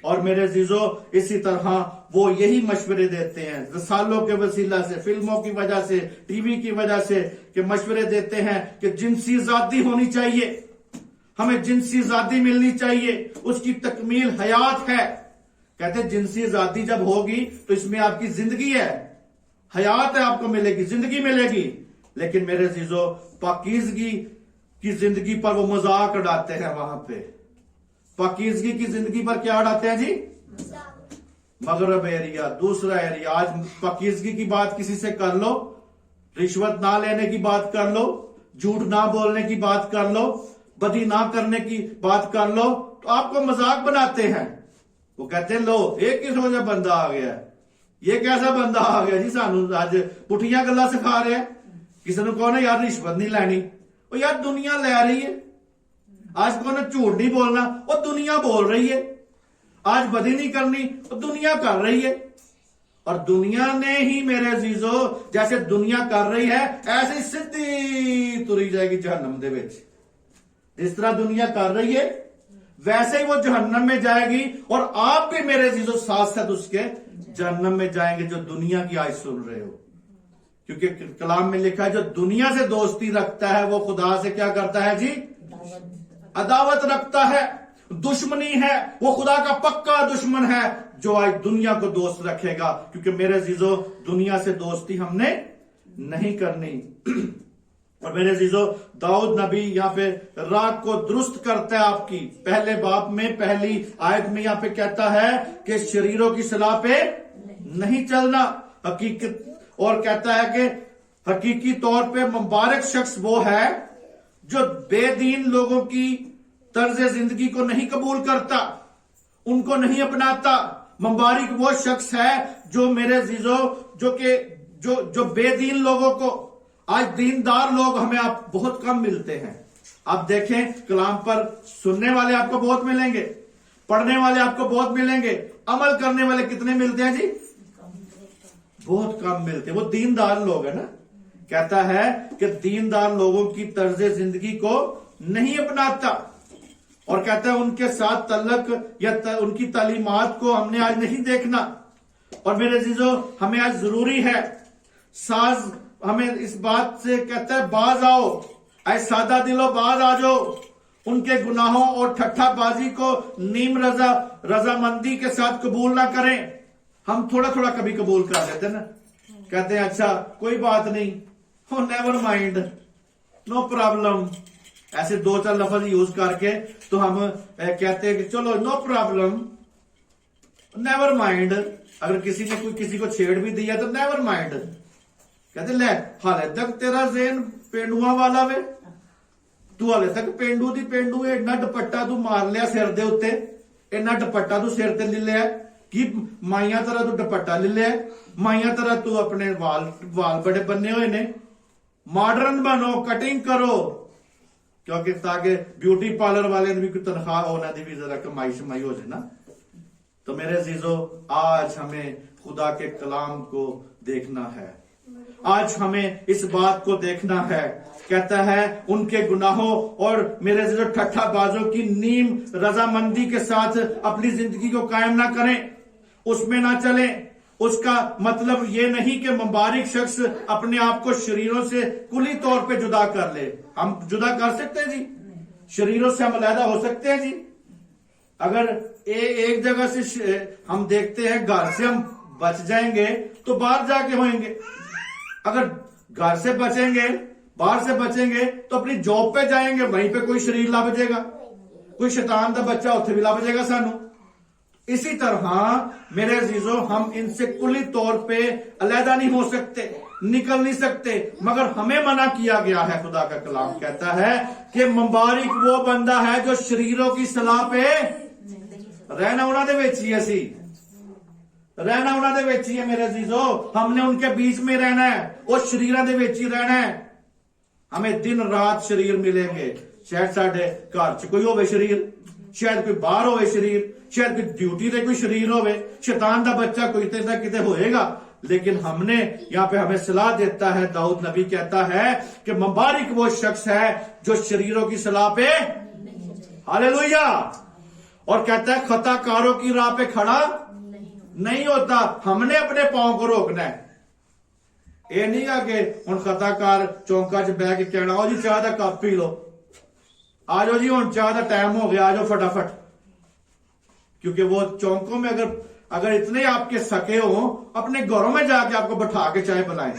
और मेरे अजीजों, इसी तरह वो यही मशवरे देते हैं, रसालों के वसीला से, फिल्मों की वजह से, टीवी की वजह से, कि मशवरे देते हैं कि जिनसी आजादी होनी चाहिए, हमें जिनसी आजादी मिलनी चाहिए, उसकी तकमील हयात है। कहते हैं जिनसी आजादी जब होगी तो इसमें आपकी जिंदगी है, हयात है, आपको मिलेगी, जिंदगी मिलेगी। लेकिन मेरे अजीजों, पाकीज़गी की जिंदगी पर वो मजाक उड़ाते हैं। वहां पे पाकीज़गी की जिंदगी पर क्या उड़ाते हैं जी? मगरब एरिया, दूसरा एरिया। आज पाकीज़गी की बात किसी से कर लो, रिश्वत ना लेने की बात कर लो, झूठ ना बोलने की बात कर लो, बदी ना करने की बात कर लो, तो आपको मजाक बनाते हैं। वो कहते हैं लो एक किस्म का बंदा आ गया, ये कैसा बंदा आ गया जी, सानू आज पुठिया गल्ला सिखा रहे हैं। किसी ने कहो ना यार रिश्वत नहीं लेनी, वो यार दुनिया ले रही है। आज कहो ना झूठ नहीं बोलना, वो दुनिया बोल रही है। आज बदी नहीं करनी, वो दुनिया कर रही है। और दुनिया ने ही मेरे अजीजों, जैसे दुनिया कर रही है ऐसे ही सीधी तुरी जाएगी जहन्नम दे विच। जिस तरह दुनिया कर रही है वैसे ही वो जहन्नम में जाएगी, और आप भी मेरे अजीजों साथ साथ उसके जहन्नम में जाएंगे जो दुनिया की आज सुन रहे हो। क्योंकि कलाम में लिखा है जो दुनिया से दोस्ती रखता है वो खुदा से क्या करता है जी? अदावत रखता है, दुश्मनी है। वो खुदा का पक्का दुश्मन है जो आज दुनिया को दोस्त रखेगा। क्योंकि मेरे अजीजों, दुनिया से दोस्ती हमने नहीं करनी। और मेरे अजीजों, दाऊद नबी यहाँ पे राह को दुरुस्त करता है आपकी। पहले बाब में पहली आयत में यहाँ पे कहता है कि शरीरों की सलाह पे नहीं चलना, हकीकत, और कहता है कि हकीकी तौर पे मुबारक शख्स वो है जो बेदीन लोगों की तर्ज जिंदगी को नहीं कबूल करता, उनको नहीं अपनाता। मुबारक वो शख्स है जो मेरे अजीजों, जो बेदीन लोगों को, आज दीनदार लोग हमें आप बहुत कम मिलते हैं। आप देखें, कलाम पर सुनने वाले आपको बहुत मिलेंगे, पढ़ने वाले आपको बहुत मिलेंगे, अमल करने वाले कितने मिलते हैं जी? बहुत कम मिलते हैं। वो दीनदार लोग है ना। कहता है कि दीनदार लोगों की तर्ज जिंदगी को नहीं अपनाता, और कहता है उनके साथ तल्लक या उनकी तालीमात को हमने आज नहीं देखना। और मेरे अजीजों, हमें आज जरूरी है साज, हमें इस बात से कहता है बाज आओ, ऐ सादा दिलो बाज आ जाओ, उनके गुनाहों और ठट्ठाबाजी को नीम रजामंदी के साथ कबूल ना करें। हम थोड़ा थोड़ा कभी कबूल कर लेते ना, कहते हैं अच्छा कोई बात नहीं, हो नेवर माइंड, नो प्रॉब्लम, ऐसे दो चार लफ्ज यूज करके तो हम कहते हैं कि चलो नो प्रॉब्लम, नेवर माइंड। अगर किसी ने कोई किसी को छेड़ भी दिया तो नेवर माइंड, कहते ले हाले तक तेरा ज़हन पेंडुआ वाला वे, तू हाले तक पेंडू दी पेंडू, इन्ना दुपट्टा तू मार लिया सिर दे उत्ते, इन्ना दुपट्टा तू सिर ते ले लिया कि माइया तरह तू दुपट्टा ले लिया, माइया तरह तू अपने वाल बड़े बने हुए ने। मॉडर्न बनो, कटिंग करो, क्योंकि ताकि ब्यूटी पार्लर वाले ने भी कोई तनख्वाह होना दी भी जरा कमाई शमाई हो जाए ना। तो मेरे अजीजों, आज हमें खुदा के कलाम को देखना है, आज हमें इस बात को देखना है। कहता है उनके गुनाहों और मेरे अजीजों ठट्ठाबाजों की नीम रजामंदी के साथ अपनी जिंदगी को कायम ना करें, उसमें ना चलें। उसका मतलब ये नहीं कि मुबारक शख्स अपने आप को शरीरों से कुली तौर पे जुदा कर ले। हम जुदा कर सकते हैं जी, शरीरों से हम अलहदा हो सकते हैं जी। अगर एक जगह से हम देखते हैं घर से हम बच जाएंगे तो बाहर जाके होंगे, अगर घर से बचेंगे, बाहर से बचेंगे तो अपनी जॉब पे जाएंगे, वहीं पे कोई शरीर ला बजेगा, कोई शैतान का बच्चा उत्थे भी ला बजेगा सानू। इसी तरह मेरे अजीजों, हम इनसे कुली तौर पे अलहदा नहीं हो सकते, निकल नहीं सकते, मगर हमें मना किया गया है। खुदा का कलाम कहता है कि मुबारक वो बंदा है जो शरीरों की सलाह पे रहना उन्हां दे विच ही, असी रहना उन्हां दे विच ही है। मेरे अजीजों, हमने उनके बीच में रहना है, वो शरीरां दे विच ही रहना है। हमें दिन रात शरीर मिलेंगे, शायद साडे घर च कोई होवे शरीर, शायद कोई बाहर होवे शरीर, शायद कोई ड्यूटी ते कोई शरीर होवे, शैतान दा बच्चा कोई किते होएगा। लेकिन हमने यहाँ पे हमें सलाह देता है, दाऊद नबी कहता है कि मुबारक वो शख्स है जो शरीरों की सलाह पे, हालेलुया, और कहता है खताकारों की राह पे खड़ा नहीं होता। हमने अपने पांव को रोकना है। ये नहीं है कि हुण खताकार चौंका च बह के कहना ओ जी चाह दा कप पी लो, आ जाओ जी हुण चाह दा टाइम हो गया, आ जाओ फटाफट। क्योंकि वो चौंकों में अगर इतने आपके सके हो, अपने घरों में जाके आपको बैठा के चाय पिलाएं,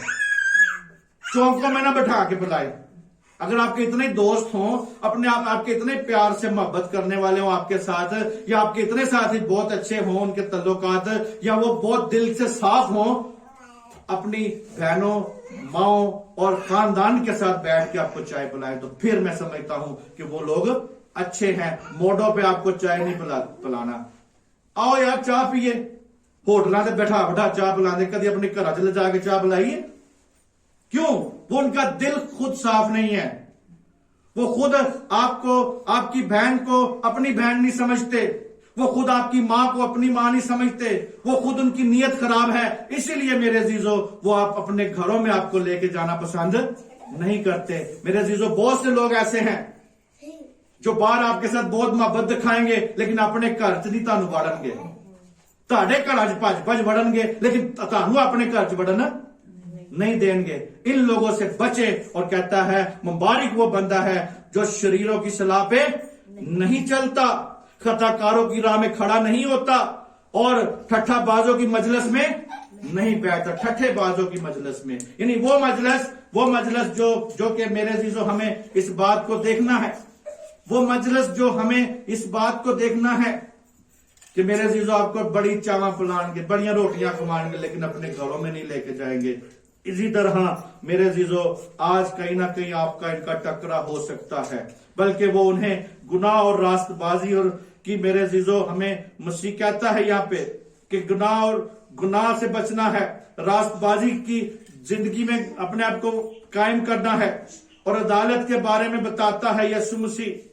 चौंकों में ना बैठा के पिलाएं। अगर आपके इतने दोस्त हों, अपने आप आपके इतने प्यार से मोहब्बत करने वाले हों आपके साथ, या आपके इतने साथी बहुत अच्छे हों, उनके तल्लुकात, या वो बहुत दिल से साफ हों, अपनी बहनों, माओ और खानदान के साथ बैठ के आपको चाय पिलाएं, तो फिर मैं समझता हूं कि वो लोग अच्छे हैं। मोडों पे आपको चाय नहीं पिलाना। आओ यार चाह पिए, होटलों से बैठा बैठा चाह पिलाने, कभी अपने घर च ले जाके चाह पिलाइए। क्यों? वो उनका दिल खुद साफ नहीं है, वो खुद आपको, आपकी बहन को अपनी बहन नहीं समझते, वो खुद आपकी माँ को अपनी माँ नहीं समझते, वो खुद उनकी नीयत खराब है। इसीलिए मेरे अजीजों, वो आप अपने घरों में आपको लेके जाना पसंद नहीं करते। मेरे अजीजों, बहुत से लोग ऐसे हैं जो बाहर आपके साथ बहुत मोहब्बत दिखाएंगे, लेकिन अपने घर च नहीं तानू वड़नगे, ताड़े घर च भज भज वड़नगे, लेकिन तानू अपने घर च वड़न नहीं देंगे। इन लोगों से बचे। और कहता है मुबारक वो बंदा है जो शरीरों की सलाह पे नहीं चलता, खताकारों की राह में खड़ा नहीं होता, और ठट्ठाबाजों की मजलिस में नहीं बैठता ठट्ठे बाजों की मजलिस में। यानी वो मजलिस जो कि मेरे अजीजों हमें इस बात को देखना है, वो मजलिस जो हमें इस बात को देखना है कि मेरे अजीजों आपको बड़ी चावा पिलाएंगे, बढ़िया रोटियां खवाएंगे, लेकिन अपने घरों में नहीं लेके जाएंगे। इसी तरह मेरे अजीजों आज कहीं ना कहीं आपका इनका टकरा हो सकता है, बल्कि वो उन्हें गुनाह और रास्तबाजी और की मेरे अजीजों हमें मसीह कहता है यहाँ पे कि गुनाह से बचना है, रास्तबाजी की जिंदगी में अपने आप को कायम करना है, और अदालत के बारे में बताता है यीशु मसीह,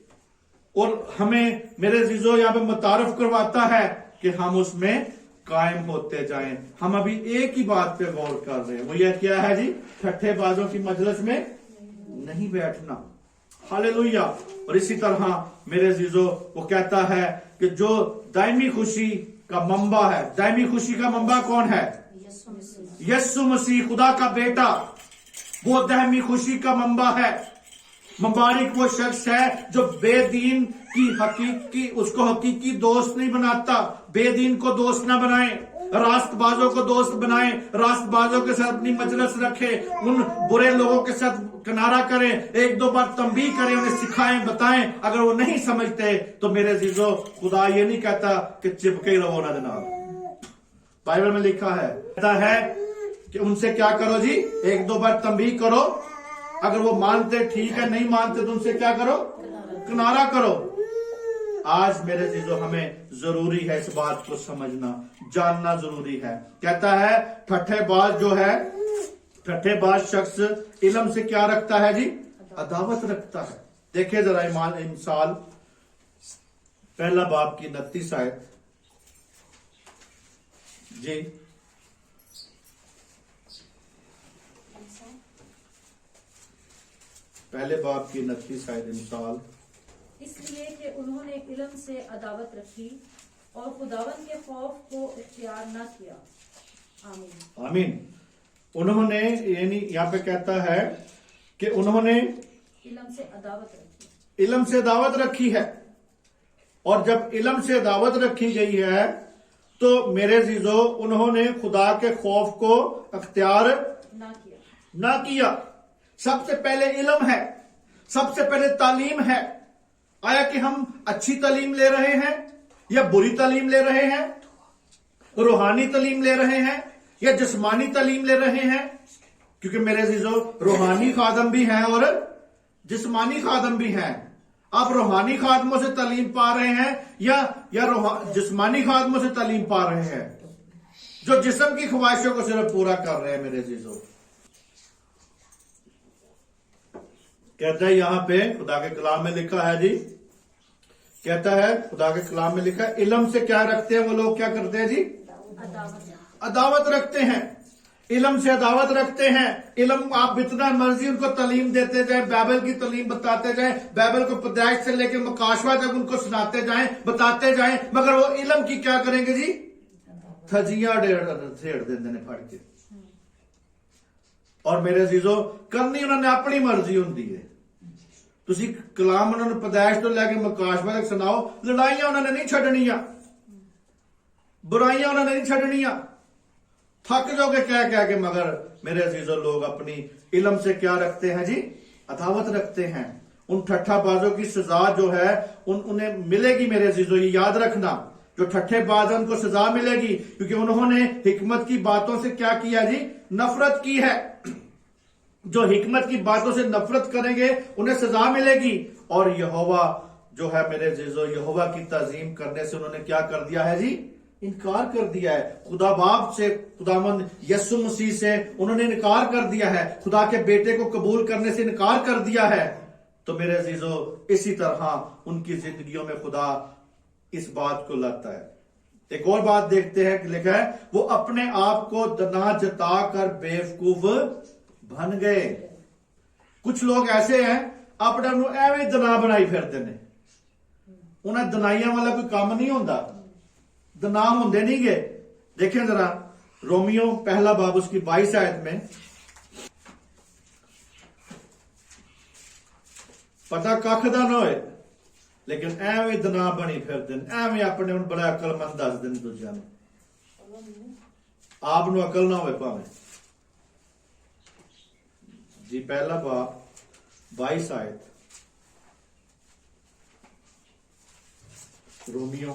और हमें मेरे अजीजों यहाँ पे मुतारफ करवाता है कि हम उसमें कायम होते जाएं। हम अभी एक ही बात पे गौर कर रहे हैं, वो ये क्या है जी? ठट्ठेबाजों की मजलिस में नहीं बैठना। हालेलुया। और इसी तरह मेरे अजीजों वो कहता है कि जो दायमी खुशी का मंबा है, दायमी खुशी का मंबा कौन है? यीशु मसीह खुदा का बेटा, वो दायमी खुशी का मंबा है। मुबारक वो शख्स है जो बेदीन की उसको हकीकी दोस्त नहीं बनाता। बेदीन को दोस्त ना बनाए, रास्तबाजों को दोस्त बनाए, रास्तबाजों के साथ अपनी मजलिस रखे, उन बुरे लोगों के साथ किनारा करे, एक दो बार तंबीह करे, उन्हें सिखाएं, बताएं। अगर वो नहीं समझते तो मेरे अजीजों खुदा ये नहीं कहता कि चिपके ही रहो ना जनाब। बाइबल में लिखा है, कहता है कि उनसे क्या करो जी? एक दो बार तंबीह करो, अगर वो मानते ठीक है, नहीं मानते तो उनसे क्या करो? किनारा करो। आज मेरे चीजों हमें जरूरी है इस बात को समझना, जानना जरूरी है। कहता है ठट्ठेबाज जो है, ठट्ठेबाज शख्स इल्म से क्या रखता है जी? अदावत रखता है। देखिए जरा इमसाल पहला बाब की 29 आयत जी। पहले बाब की 29 आयत इमसाल। इसलिए कि उन्होंने इल्म से अदावत रखी और खुदावन के खौफ को इख्तियार न किया। आमीन आमीन। उन्होंने, यानी यहाँ पे कहता है कि उन्होंने इल्म से अदावत रखी, इल्म से दावत रखी है। और जब इल्म से दावत रखी गई है तो मेरे अजीजों उन्होंने खुदा के खौफ को अख्तियार ना किया। सबसे पहले इल्म है, सबसे पहले तालीम है। आया कि हम अच्छी तालीम ले रहे हैं या बुरी तालीम ले रहे हैं, रूहानी तालीम ले रहे हैं या जिस्मानी तालीम ले रहे हैं? क्योंकि मेरे अजीजों रूहानी खादम भी हैं और जिस्मानी खादम भी हैं। आप रूहानी खादमों से तालीम पा रहे हैं या जिस्मानी खादमों से तालीम पा रहे हैं जो जिस्म की ख्वाहिशों को सिर्फ पूरा कर रहे हैं? मेरे अजीजों कहता है यहां पे खुदा के कलाम में लिखा है जी, कहता है खुदा के कलाम में लिखा है इल्म से क्या रखते हैं वो लोग? क्या करते हैं जी? अदावत रखते हैं। इल्म से अदावत रखते हैं। इल्म आप जितना मर्जी उनको तालीम देते जाए, बाइबल की तालीम बताते जाए, बाइबल को पैदाइश से लेकर मुकाशवा तक उनको सुनाते जाएं, बताते जाएं, मगर वो इल्म की क्या करेंगे जी? थजियां छेड़ देंगे ने फड़ के। और मेरे अजीजों करनी उन्होंने अपनी मर्जी होंगी है। तुसी कलाम उन्होंने पैदाइश तो लैके मुकाशवा तक सुनाओ, लड़ाइयां उन्होंने नहीं छड़नियां, बुराइयां उन्होंने नहीं छड़नियां। थक जाओगे कह कह के। मगर मेरे अजीजों लोग अपनी इल्म से क्या रखते हैं जी? अदावत रखते हैं। उन ठट्ठाबाजों की सजा जो है उन्हें मिलेगी मेरे अजीजों, ये याद रखना। जो ठट्ठेबाज है उनको सजा मिलेगी, क्योंकि उन्होंने हिकमत की बातों से क्या किया जी? नफरत की है। जो हिकमत की बातों से नफरत करेंगे उन्हें सजा मिलेगी। और यहोवा जो है मेरे अजीजों, यहोवा की ताजीम करने से उन्होंने क्या कर दिया है जी? इनकार कर दिया है। खुदा बाप से, खुदामंद यीशु मसीह से उन्होंने इनकार कर दिया है। खुदा के बेटे को कबूल करने से इनकार कर दिया है। तो मेरे अजीजों इसी तरह उनकी जिंदगियों में खुदा इस बात को लाता है। एक और बात देखते हैं कि लिखा है वो अपने आप को दना जता कर बेवकूफ बन गए। कुछ लोग ऐसे हैं अपने आप को एवं दना बनाई फिरते ने। उन्हें दनाइयां वाला कोई काम नहीं होता, दना होंगे नहीं गए। देखें जरा रोमियो पहला बाब उसकी 22 आयत में, पता कख दा ना होए लेकिन एवं दना बनी फिरते, एवं अपने बड़ा अकलमंद दस दिन दूजा। ਆਪ ਨੂੰ ਅਕਲ ਨਾ ਹੋਵੇ ਭਾਵੇਂ ਜੀ। ਪਹਿਲਾ ਬਾਪ 22 ਆਇਤ, रोमियो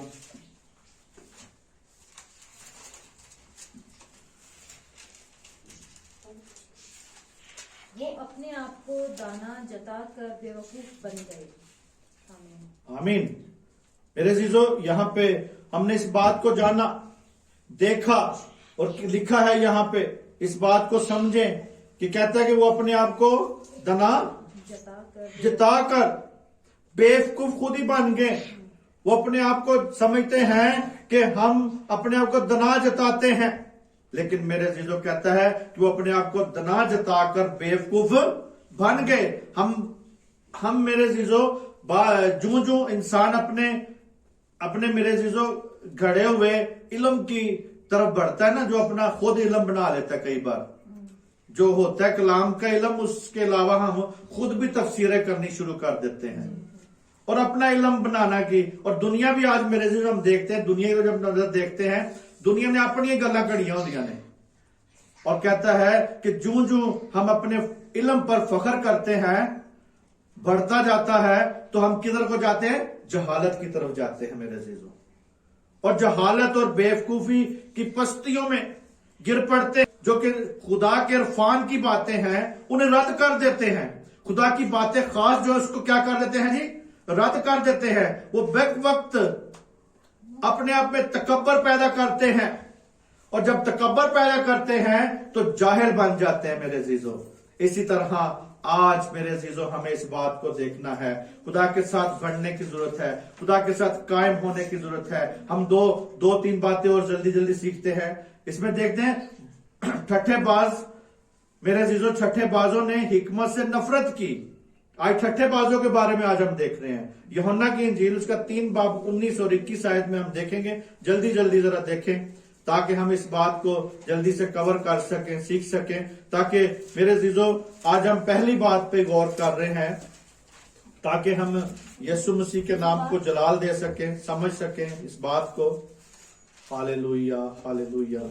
वो अपने आप को दाना जता कर बेवकूफ बन गए। आमीन। आमीन। मेरे अजीजों, यहाँ पे हमने इस बात को जाना, देखा और लिखा है यहाँ पे, इस बात को समझें कि कहता है कि वो अपने आप को दना जताकर बेवकूफ खुद ही बन गए। वो अपने आप को समझते हैं कि हम अपने आप को दना जताते हैं, लेकिन मेरे अजीजों कहता है कि वो अपने आप को दना जताकर बेवकूफ बन गए। हम मेरे अजीजों जो जो इंसान अपने मेरे अजीजों घड़े हुए इल्म की तरफ बढ़ता है ना, जो अपना खुद इल्म बना लेता है, कई बार जो होता है कलाम का इल्म, उसके अलावा हम खुद भी तफसीरें करनी शुरू कर देते हैं और अपना इल्म बनाना की। और दुनिया भी आज मेरे अजीजों हम देखते हैं, दुनिया को जब नजर देखते हैं, दुनिया ने अपनी गल्लां कड़ियां होंदियां ने और कहता है कि जो जो हम अपने इल्म पर फख्र करते हैं, बढ़ता जाता है, तो हम किधर को जाते हैं? जहालत की तरफ जाते हैं मेरे अजीजों। और जहालत और बेवकूफी की पस्तियों में गिर पड़ते हैं, जो कि खुदा के इरफान की बातें हैं उन्हें रद्द कर देते हैं। खुदा की बातें खास जो उसको क्या कर देते हैं जी? रद्द कर देते हैं। वो वक्त अपने आप में तकब्बर पैदा करते हैं, और जब तकब्बर पैदा करते हैं तो जाहिल बन जाते हैं मेरे अजीजों। इसी तरह आज मेरे अजीजों हमें इस बात को देखना है, खुदा के साथ बढ़ने की जरूरत है, खुदा के साथ कायम होने की जरूरत है। हम दो तीन बातें और जल्दी जल्दी सीखते हैं। इसमें देखते हैं ठट्ठेबाज, मेरे अजीजों ठट्ठेबाजों ने हिकमत से नफरत की। आज ठट्ठेबाजों के बारे में आज हम देख रहे हैं। यूहन्ना की इंजील उसका 3 बाब 19 और 21 आयत में हम देखेंगे। जल्दी जल्दी जरा देखें ताकि हम इस बात को जल्दी से कवर कर सकें, सीख सकें, ताकि मेरे अजीजों आज हम पहली बात पे गौर कर रहे हैं ताकि हम यीशु मसीह के नाम को जलाल दे सकें, समझ सकें इस बात को। Hallelujah hallelujah.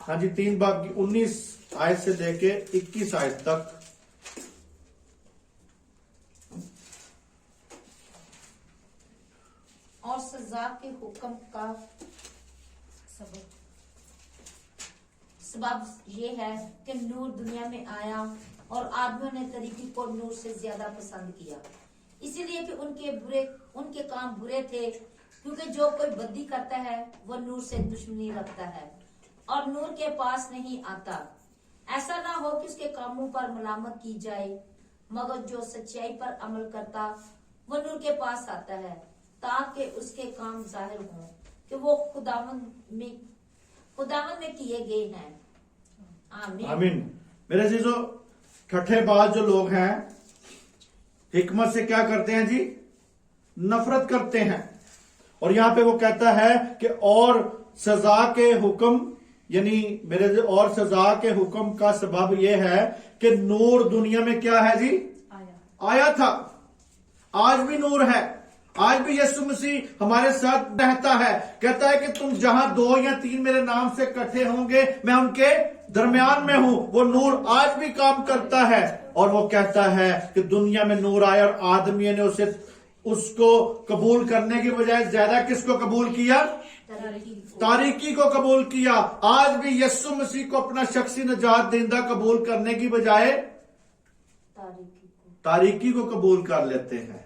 हाँ जी, 3 बाब की 19 आयत से लेके 21 आयत तक। और सजा के हुक्म का सबब ये है कि नूर दुनिया में आया और आदमियों ने तरीकी को नूर से ज्यादा पसंद किया, इसीलिए कि उनके काम बुरे थे। क्योंकि जो कोई बद्दी करता है वो नूर से दुश्मनी रखता है और नूर के पास नहीं आता। ऐसा ना हो कि उसके कामों पर मलामत की जाए, मगर जो सच्चाई पर अमल करता वो नूर के पास आता है, ताकि उसके काम जाहिर हों कि वो खुदावंद में किए गए हैं। आमीन आमीन। मेरे अजीजों, ठट्ठेबाज जो लोग हैं हिकमत से क्या करते हैं जी? नफरत करते हैं। और यहां पे वो कहता है कि और सजा के हुक्म, यानी मेरे और सजा के हुक्म का सबब ये है कि नूर दुनिया में क्या है जी? आया था। आज भी नूर है, आज भी यीशु मसीह हमारे साथ रहता है। कहता है कि तुम जहां 2 या 3 मेरे नाम से इकट्ठे होंगे, मैं उनके दरमियान में हूं। वो नूर आज भी काम करता है। और वो कहता है कि दुनिया में नूर आया और आदमियों ने उसको कबूल करने की बजाय ज्यादा किसको कबूल किया? तारीकी को कबूल किया। आज भी यीशु मसीह को अपना शख्सी निजात देंदा कबूल करने की बजाय तारीकी को कबूल कर लेते हैं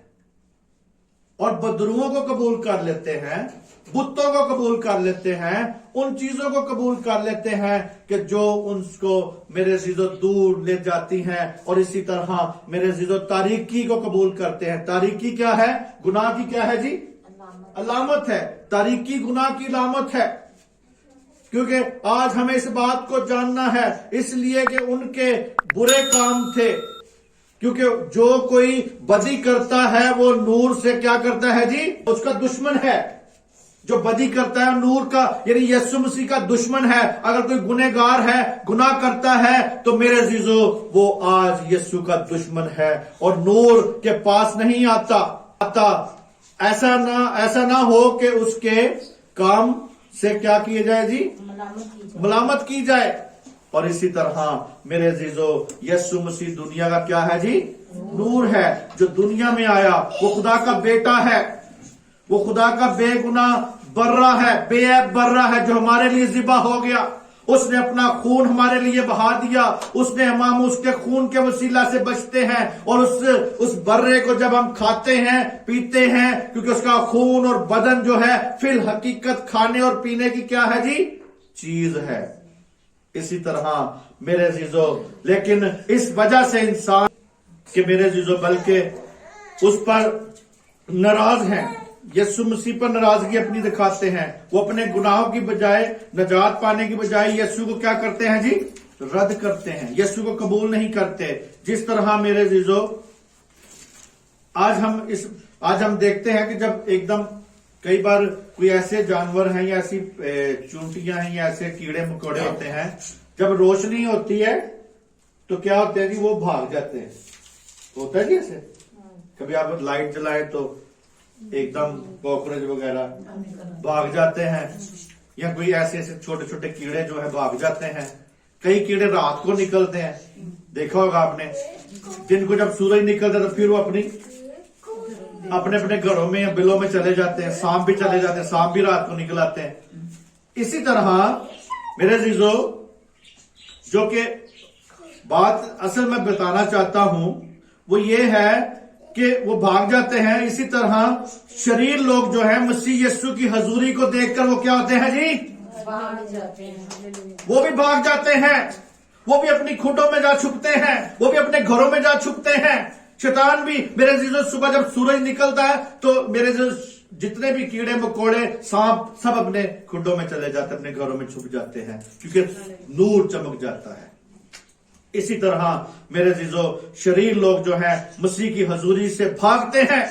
और बदरुओं को कबूल कर लेते हैं, बुतों को कबूल कर लेते हैं, उन चीजों को कबूल कर लेते हैं कि जो उनको मेरे अजीजों दूर ले जाती हैं। और इसी तरह मेरे अजीजों तारीकी को कबूल करते हैं। तारीकी क्या है? गुनाह की क्या है जी? अलामत है। तारीकी गुनाह की अलामत है। क्योंकि आज हमें इस बात को जानना है, इसलिए कि उनके बुरे काम थे। क्योंकि जो कोई बदी करता है वो नूर से क्या करता है जी? उसका दुश्मन है। जो बदी करता है नूर का, यानी यीशु मसीह का दुश्मन है। अगर कोई गुनहगार है, गुनाह करता है, तो मेरे अजीजों वो आज यीशु का दुश्मन है और नूर के पास नहीं आता। ऐसा ना हो कि उसके काम से क्या किए जाए जी, मलामत की जाए। मलामत की जाए। और इसी तरह मेरे अजीजों, यीशु मसीह दुनिया का क्या है जी, नूर है। जो दुनिया में आया वो खुदा का बेटा है, वो खुदा का बेगुनाह बर्रा है, बेऐब बर्रा है, जो हमारे लिए ज़िबा हो गया। उसने अपना खून हमारे लिए बहा दिया, उसने हम उसके खून के वसीला से बचते हैं। और उस बर्रे को जब हम खाते हैं, पीते हैं, क्योंकि उसका खून और बदन जो है फिल हकीकत खाने और पीने की क्या है जी, चीज है। इसी तरह मेरे अजीजों, लेकिन इस वजह से इंसान के मेरे अजीजों बल्कि उस पर नाराज हैं, यीशु मसीह पर नाराजगी अपनी दिखाते हैं। वो अपने गुनाहों की बजाय, नजात पाने की बजाय यीशु को क्या करते हैं जी, रद्द करते हैं, यीशु को कबूल नहीं करते। जिस तरह मेरे अजीजों आज हम देखते हैं कि जब एकदम कई बार कोई ऐसे जानवर हैं या ऐसी चूंटियां हैं या ऐसे कीड़े मकोड़े होते हैं, जब रोशनी होती है तो क्या होते हैं जी, वो भाग जाते हैं। होता है जी ऐसे, कभी आप लाइट जलाए तो एकदम कॉकरोच वगैरह भाग जाते हैं, या कोई ऐसे ऐसे छोटे छोटे कीड़े जो है भाग जाते हैं। कई कीड़े रात को निकलते हैं, देखा होगा आपने, जिनको जब सूरज निकलता है तो फिर वो अपने अपने घरों में या बिलों में चले जाते हैं। सांप भी चले जाते हैं, सांप भी रात को निकल आते हैं। इसी तरह मेरे अजीजों, जो कि बात असल में बताना चाहता हूं वो ये है कि वो भाग जाते हैं। इसी तरह शरीर लोग जो है मसीह यीशु की हजूरी को देखकर वो क्या होते हैं जी, भाग जाते हैं। वो भी भाग जाते हैं, वो भी अपनी खुडों में जा छुपते हैं, वो भी अपने घरों में जा छुपते हैं। शैतान भी मेरे अजीजों, सुबह जब सूरज निकलता है तो मेरे जितने भी कीड़े मकोड़े सांप सब अपने खुडों में चले जाते हैं, अपने घरों में छुप जाते हैं, क्योंकि नूर चमक जाता है। इसी तरह मेरे अजीजों, शरीर लोग जो है मसीह की हजूरी से भागते हैं।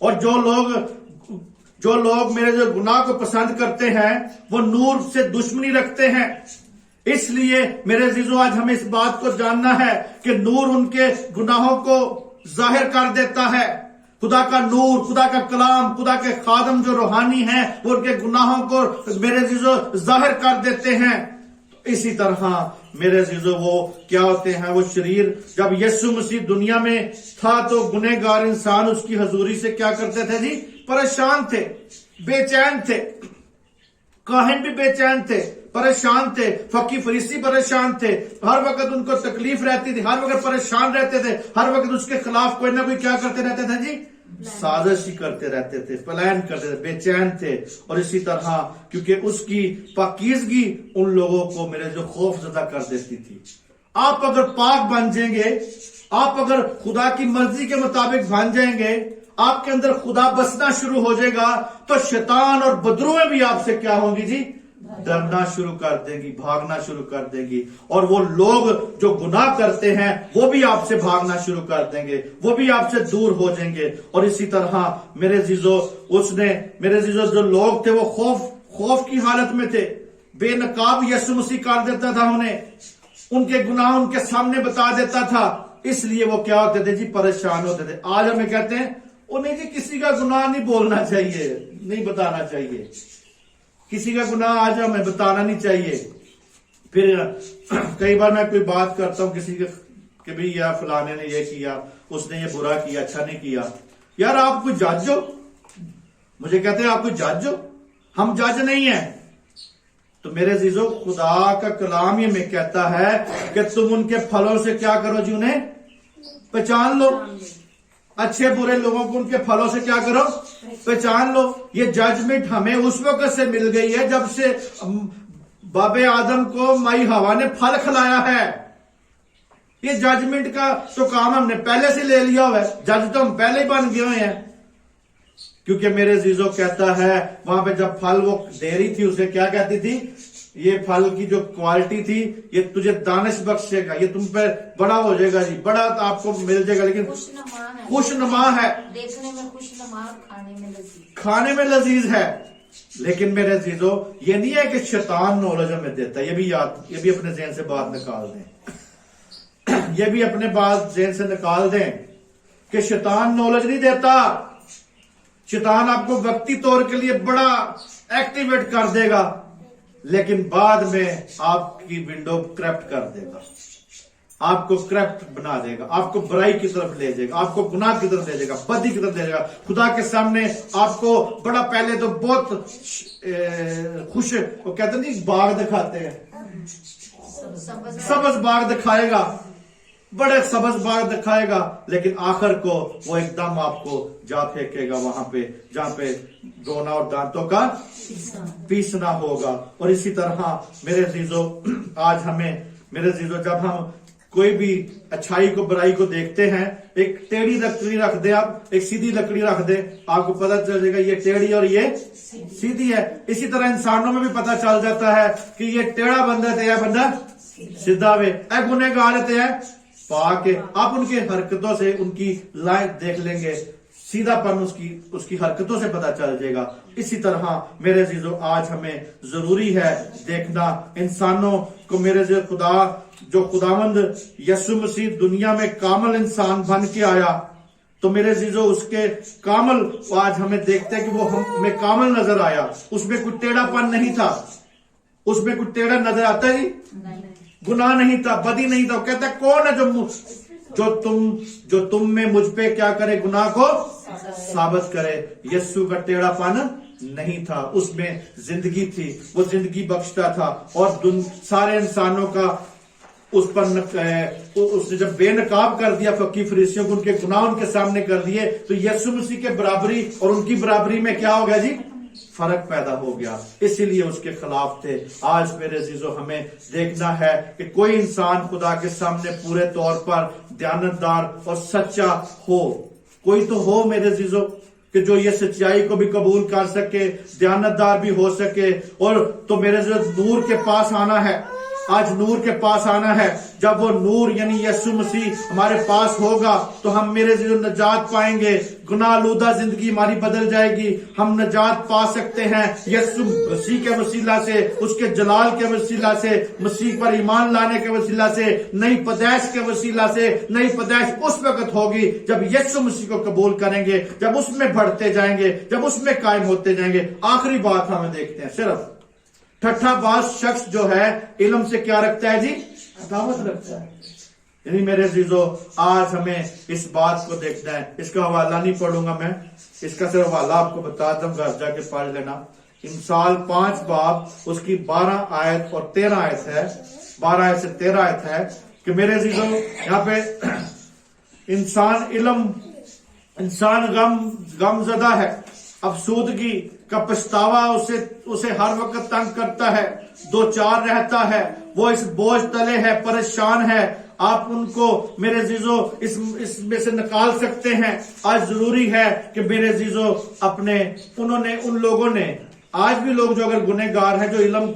और जो लोग मेरे जो गुनाह को पसंद करते हैं वो नूर से दुश्मनी रखते हैं। इसलिए मेरे अजीजों, आज हमें इस बात को जानना है कि नूर उनके गुनाहों को जाहिर कर देता है। खुदा का नूर, खुदा का कलाम, खुदा के खादम जो रूहानी हैं वो उनके गुनाहों को मेरे अजीजों जाहिर कर देते हैं। इसी तरह मेरे अजीजों, वो क्या होते हैं, वो शरीर जब यीशु मसीह दुनिया में था तो गुनहगार इंसान उसकी हजूरी से क्या करते थे जी, परेशान थे, बेचैन थे। काहिन भी बेचैन थे, परेशान थे, फकी फरीसी परेशान थे, हर वक्त उनको तकलीफ रहती थी, हर वक्त परेशान रहते थे, हर वक्त उसके खिलाफ कोई ना कोई क्या करते रहते थे जी, साजिश ही करते रहते थे, प्लान करते थे, बेचैन थे। और इसी तरह क्योंकि उसकी पाकीज़गी उन लोगों को मेरे जो खौफ ज़दा कर देती थी। आप अगर पाक बन जाएंगे, आप अगर खुदा की मर्जी के मुताबिक बन जाएंगे, आपके अंदर खुदा बसना शुरू हो जाएगा, तो शैतान और बदरुएं भी आपसे क्या होंगी जी, डरना शुरू कर देंगी, भागना शुरू कर देंगी। और वो लोग जो गुनाह करते हैं वो भी आपसे भागना शुरू कर देंगे, वो भी आपसे दूर हो जाएंगे। और इसी तरह मेरे अजीजों, मेरे अजीजों जो लोग थे वो खौफ की हालत में थे। बेनकाब यीशु मसीह कर देता था उन्हें, उनके गुनाह उनके सामने बता देता था, इसलिए वो क्या होते थे जी, परेशान होते थे। आज हमें कहते हैं उन्हें जी किसी का गुनाह नहीं बोलना चाहिए, नहीं बताना चाहिए, किसी का गुनाह आज हमें बताना नहीं चाहिए। फिर कई बार मैं कोई बात करता हूं किसी के भी, या फलाने ने ये किया, उसने ये बुरा किया, अच्छा नहीं किया। यार आप कोई जज हो? मुझे कहते हैं आप कोई जज हो? हम जज नहीं है। तो मेरे अजीजों, खुदा का कलाम ये में कहता है कि तुम उनके फलों से क्या करो जी, उन्हें पहचान लो। अच्छे बुरे लोगों को उनके फलों से क्या करो, पहचान लो। ये जजमेंट हमें उस वक्त से मिल गई है जब से बाबे आदम को माई हवा ने फल खिलाया है। ये जजमेंट का तो काम हमने पहले से ले लिया हुआ है, जज तो हम पहले ही बन गए हुए हैं। क्योंकि मेरे अजीजों कहता है, वहां पे जब फल वो दे रही थी उसे क्या कहती थी, ये फल की जो क्वालिटी थी ये तुझे दानिश बख्शेगा, ये तुम पे बड़ा हो जाएगा जी, बड़ा तो आपको मिल जाएगा, लेकिन खुशनुमा है, देखने में खुशनुमा, खाने में लजीज है। लेकिन मेरे अजीजों, ये नहीं है कि शैतान नॉलेज हमें देता है। ये भी अपने ज़हन से बात निकाल दें, ये भी अपने बात ज़हन से निकाल दें कि शैतान नॉलेज नहीं देता। शैतान आपको वक्ती तौर के लिए बड़ा एक्टिवेट कर देगा, लेकिन बाद में आपकी विंडो करप्ट कर देगा, आपको करप्ट बना देगा, आपको बुराई की तरफ ले जाएगा, आपको गुनाह की तरफ ले जाएगा, बदी की तरफ ले जाएगा। खुदा के सामने आपको बड़ा पहले तो बहुत खुश, वो कहते नहीं बाग दिखाते हैं, सबज बाग दिखाएगा, बड़े सबज बाग दिखाएगा, लेकिन आखिर को वो एकदम आपको जा फेंकेगा वहां पे जहां पे रोना और दांतों का पीसना होगा। और इसी तरह मेरे अजीजों, आज हमें मेरे अजीजों, जब हम कोई भी अच्छाई को बुराई को देखते हैं, एक टेढ़ी लकड़ी रख दे, आप एक सीधी लकड़ी रख दे, आपको पता चल जाएगा ये टेढ़ी और ये सीधी है। इसी तरह इंसानों में भी पता चल जाता है कि ये टेढ़ा बंदा है, बंदा सीधा वे ए गुनहगार है पाके। आप उनकी हरकतों से उनकी लाइन देख लेंगे, सीधापन उसकी हरकतों से पता चल जाएगा। इसी तरह मेरे अजीजों, आज हमें जरूरी है देखना इंसानों को। मेरे अजीज, खुदा जो खुदावंद यीशु मसीह दुनिया में कामल इंसान बन के आया, तो मेरे अजीजों उसके कामल आज हमें देखते हैं कि वो हमें कामल नजर आया, उसमें कोई टेढ़ापन नहीं था, उसमें कोई टेढ़ा नजर आता ही गुनाह नहीं था, बदी नहीं था। कहता है कौन है जो तुम में मुझ पे क्या करे, गुनाह को साबित करे। यीशु का टेढ़ापन नहीं था, उसमें जिंदगी थी, वो जिंदगी बख्शता था। और सारे इंसानों का उस पर उसने जब बेनकाब कर दिया फकीर फरीसियों को, उनके गुनाह उनके सामने कर दिए, तो यीशु मसीह के बराबरी और उनकी बराबरी में क्या हो गया जी, फर्क पैदा हो गया। इसीलिए उसके खिलाफ थे। आज मेरे अजीजों, हमें देखना है कि कोई इंसान खुदा के सामने पूरे तौर पर दयानतदार और सच्चा हो, कोई तो हो मेरे अजीजों कि जो ये सच्चाई को भी कबूल कर सके, दयानतदार भी हो सके। और तो मेरे अजीजों, नूर के पास आना है, आज नूर के पास आना है। जब वो नूर यानी यीशु मसीह हमारे पास होगा तो हम मेरे जो नजात पाएंगे, गुनाहलूदा जिंदगी हमारी बदल जाएगी, हम नजात पा सकते हैं यीशु मसीह के वसीला से, उसके जलाल के वसीला से, मसीह पर ईमान लाने के वसीला से, नई पैदाइश के वसीला से। नई पैदाइश उस वक्त होगी जब यीशु मसीह को कबूल करेंगे, जब उसमें बढ़ते जाएंगे, जब उसमें कायम होते जाएंगे। आखिरी बात हमें देखते हैं, सिर्फ ठट्ठाबाज शख्स जो है इल्म से क्या रखता है जी, अदावत रखता है। यानी मेरे अजीजों, आज हमें इस बात को देखना है। इसका हवाला नहीं पढ़ूंगा मैं, इसका सिर्फ हवाला आपको बता दूं, घर जाके पढ़ लेना। इंसाल 5 बाब उसकी 12 आयत और 13 आयत है, 12 आयत से 13 आयत है कि मेरे अजीजों, यहाँ पे इंसान गमजदा है, अफसूदगी का पछतावा उसे हर वक्त तंग करता है, 2-4 रहता है, वो इस बोझ तले है, परेशान है। आप उनको मेरे अजीजों इसमें से निकाल सकते हैं। आज जरूरी है कि मेरे अजीजों उन लोगों ने, आज भी लोग जो अगर गुनहगार हैं, जो इल्म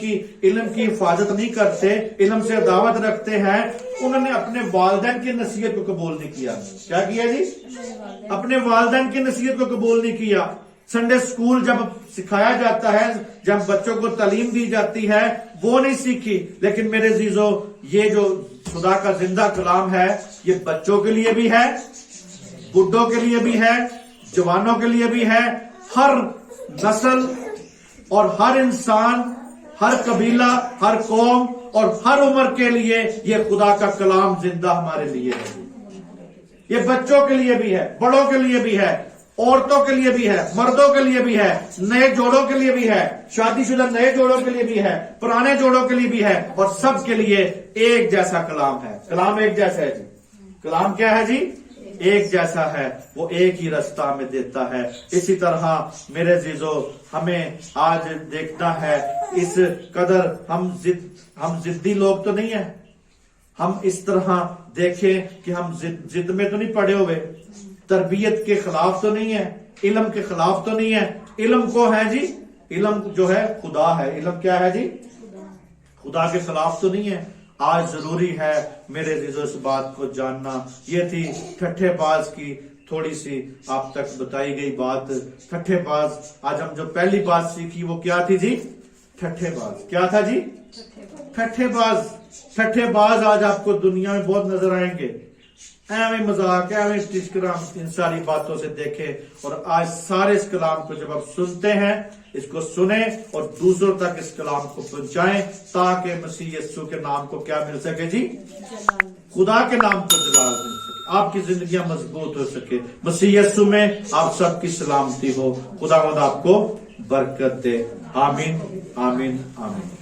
की हिफाजत नहीं करते, इल्म से दावत रखते हैं, उन्होंने अपने वालिदैन की नसीहत को कबूल नहीं किया। क्या किया जी, अपने वालिदैन की नसीहत को कबूल नहीं किया। संडे स्कूल जब सिखाया जाता है, जब बच्चों को तालीम दी जाती है, वो नहीं सीखी। लेकिन मेरे अजीजों, ये जो खुदा का जिंदा कलाम है, ये बच्चों के लिए भी है, बुढ़ों के लिए भी है, जवानों के लिए भी है, हर नस्ल और हर इंसान, हर कबीला, हर कौम और हर उम्र के लिए ये खुदा का कलाम जिंदा हमारे लिए है। ये बच्चों के लिए भी है, बड़ों के लिए भी है, औरतों के लिए भी है, मर्दों के लिए भी है, नए जोड़ों के लिए भी है, शादीशुदा नए जोड़ों के लिए भी है, पुराने जोड़ों के लिए भी है, और सब के लिए एक जैसा कलाम है। कलाम एक जैसा है जी। कलाम क्या है जी, एक जैसा है, वो एक ही रास्ता में देता है। इसी तरह मेरे अजीजों, हमें आज देखना है, इस कदर हम जिद्दी लोग तो नहीं है। हम इस तरह देखें कि हम जिद में तो नहीं पड़े हुए, तरबियत के खिलाफ तो नहीं है, इल्म के खिलाफ तो नहीं है। इल्म को है जी, इल्म जो है खुदा है। इल्म क्या है जी, खुदा के खिलाफ तो नहीं है। आज जरूरी है मेरे अजीजों इस बात को जानना। ये थी ठट्ठेबाज की थोड़ी सी आप तक बताई गई बात। ठट्ठेबाज, आज हम जो पहली बात सीखी वो क्या थी जी, ठट्ठेबाज। क्या था जी, ठट्ठेबाज। ठट्ठेबाज आज आपको दुनिया में बहुत नजर आएंगे। एवं मजाक एवं टिचकराम इन सारी बातों से देखें, और आज सारे इस कलाम को जब आप सुनते हैं, इसको सुने और दूसरों तक इस कलाम को पहुंचाएं, ताकि मसीह यीशु के नाम को क्या मिल सके जी, खुदा के नाम को जलाल मिल सके, आपकी जिंदगियां मजबूत हो सके। मसीह यीशु में आप सबकी सलामती हो। खुदावंद आपको बरकत दे। आमीन आमीन आमीन।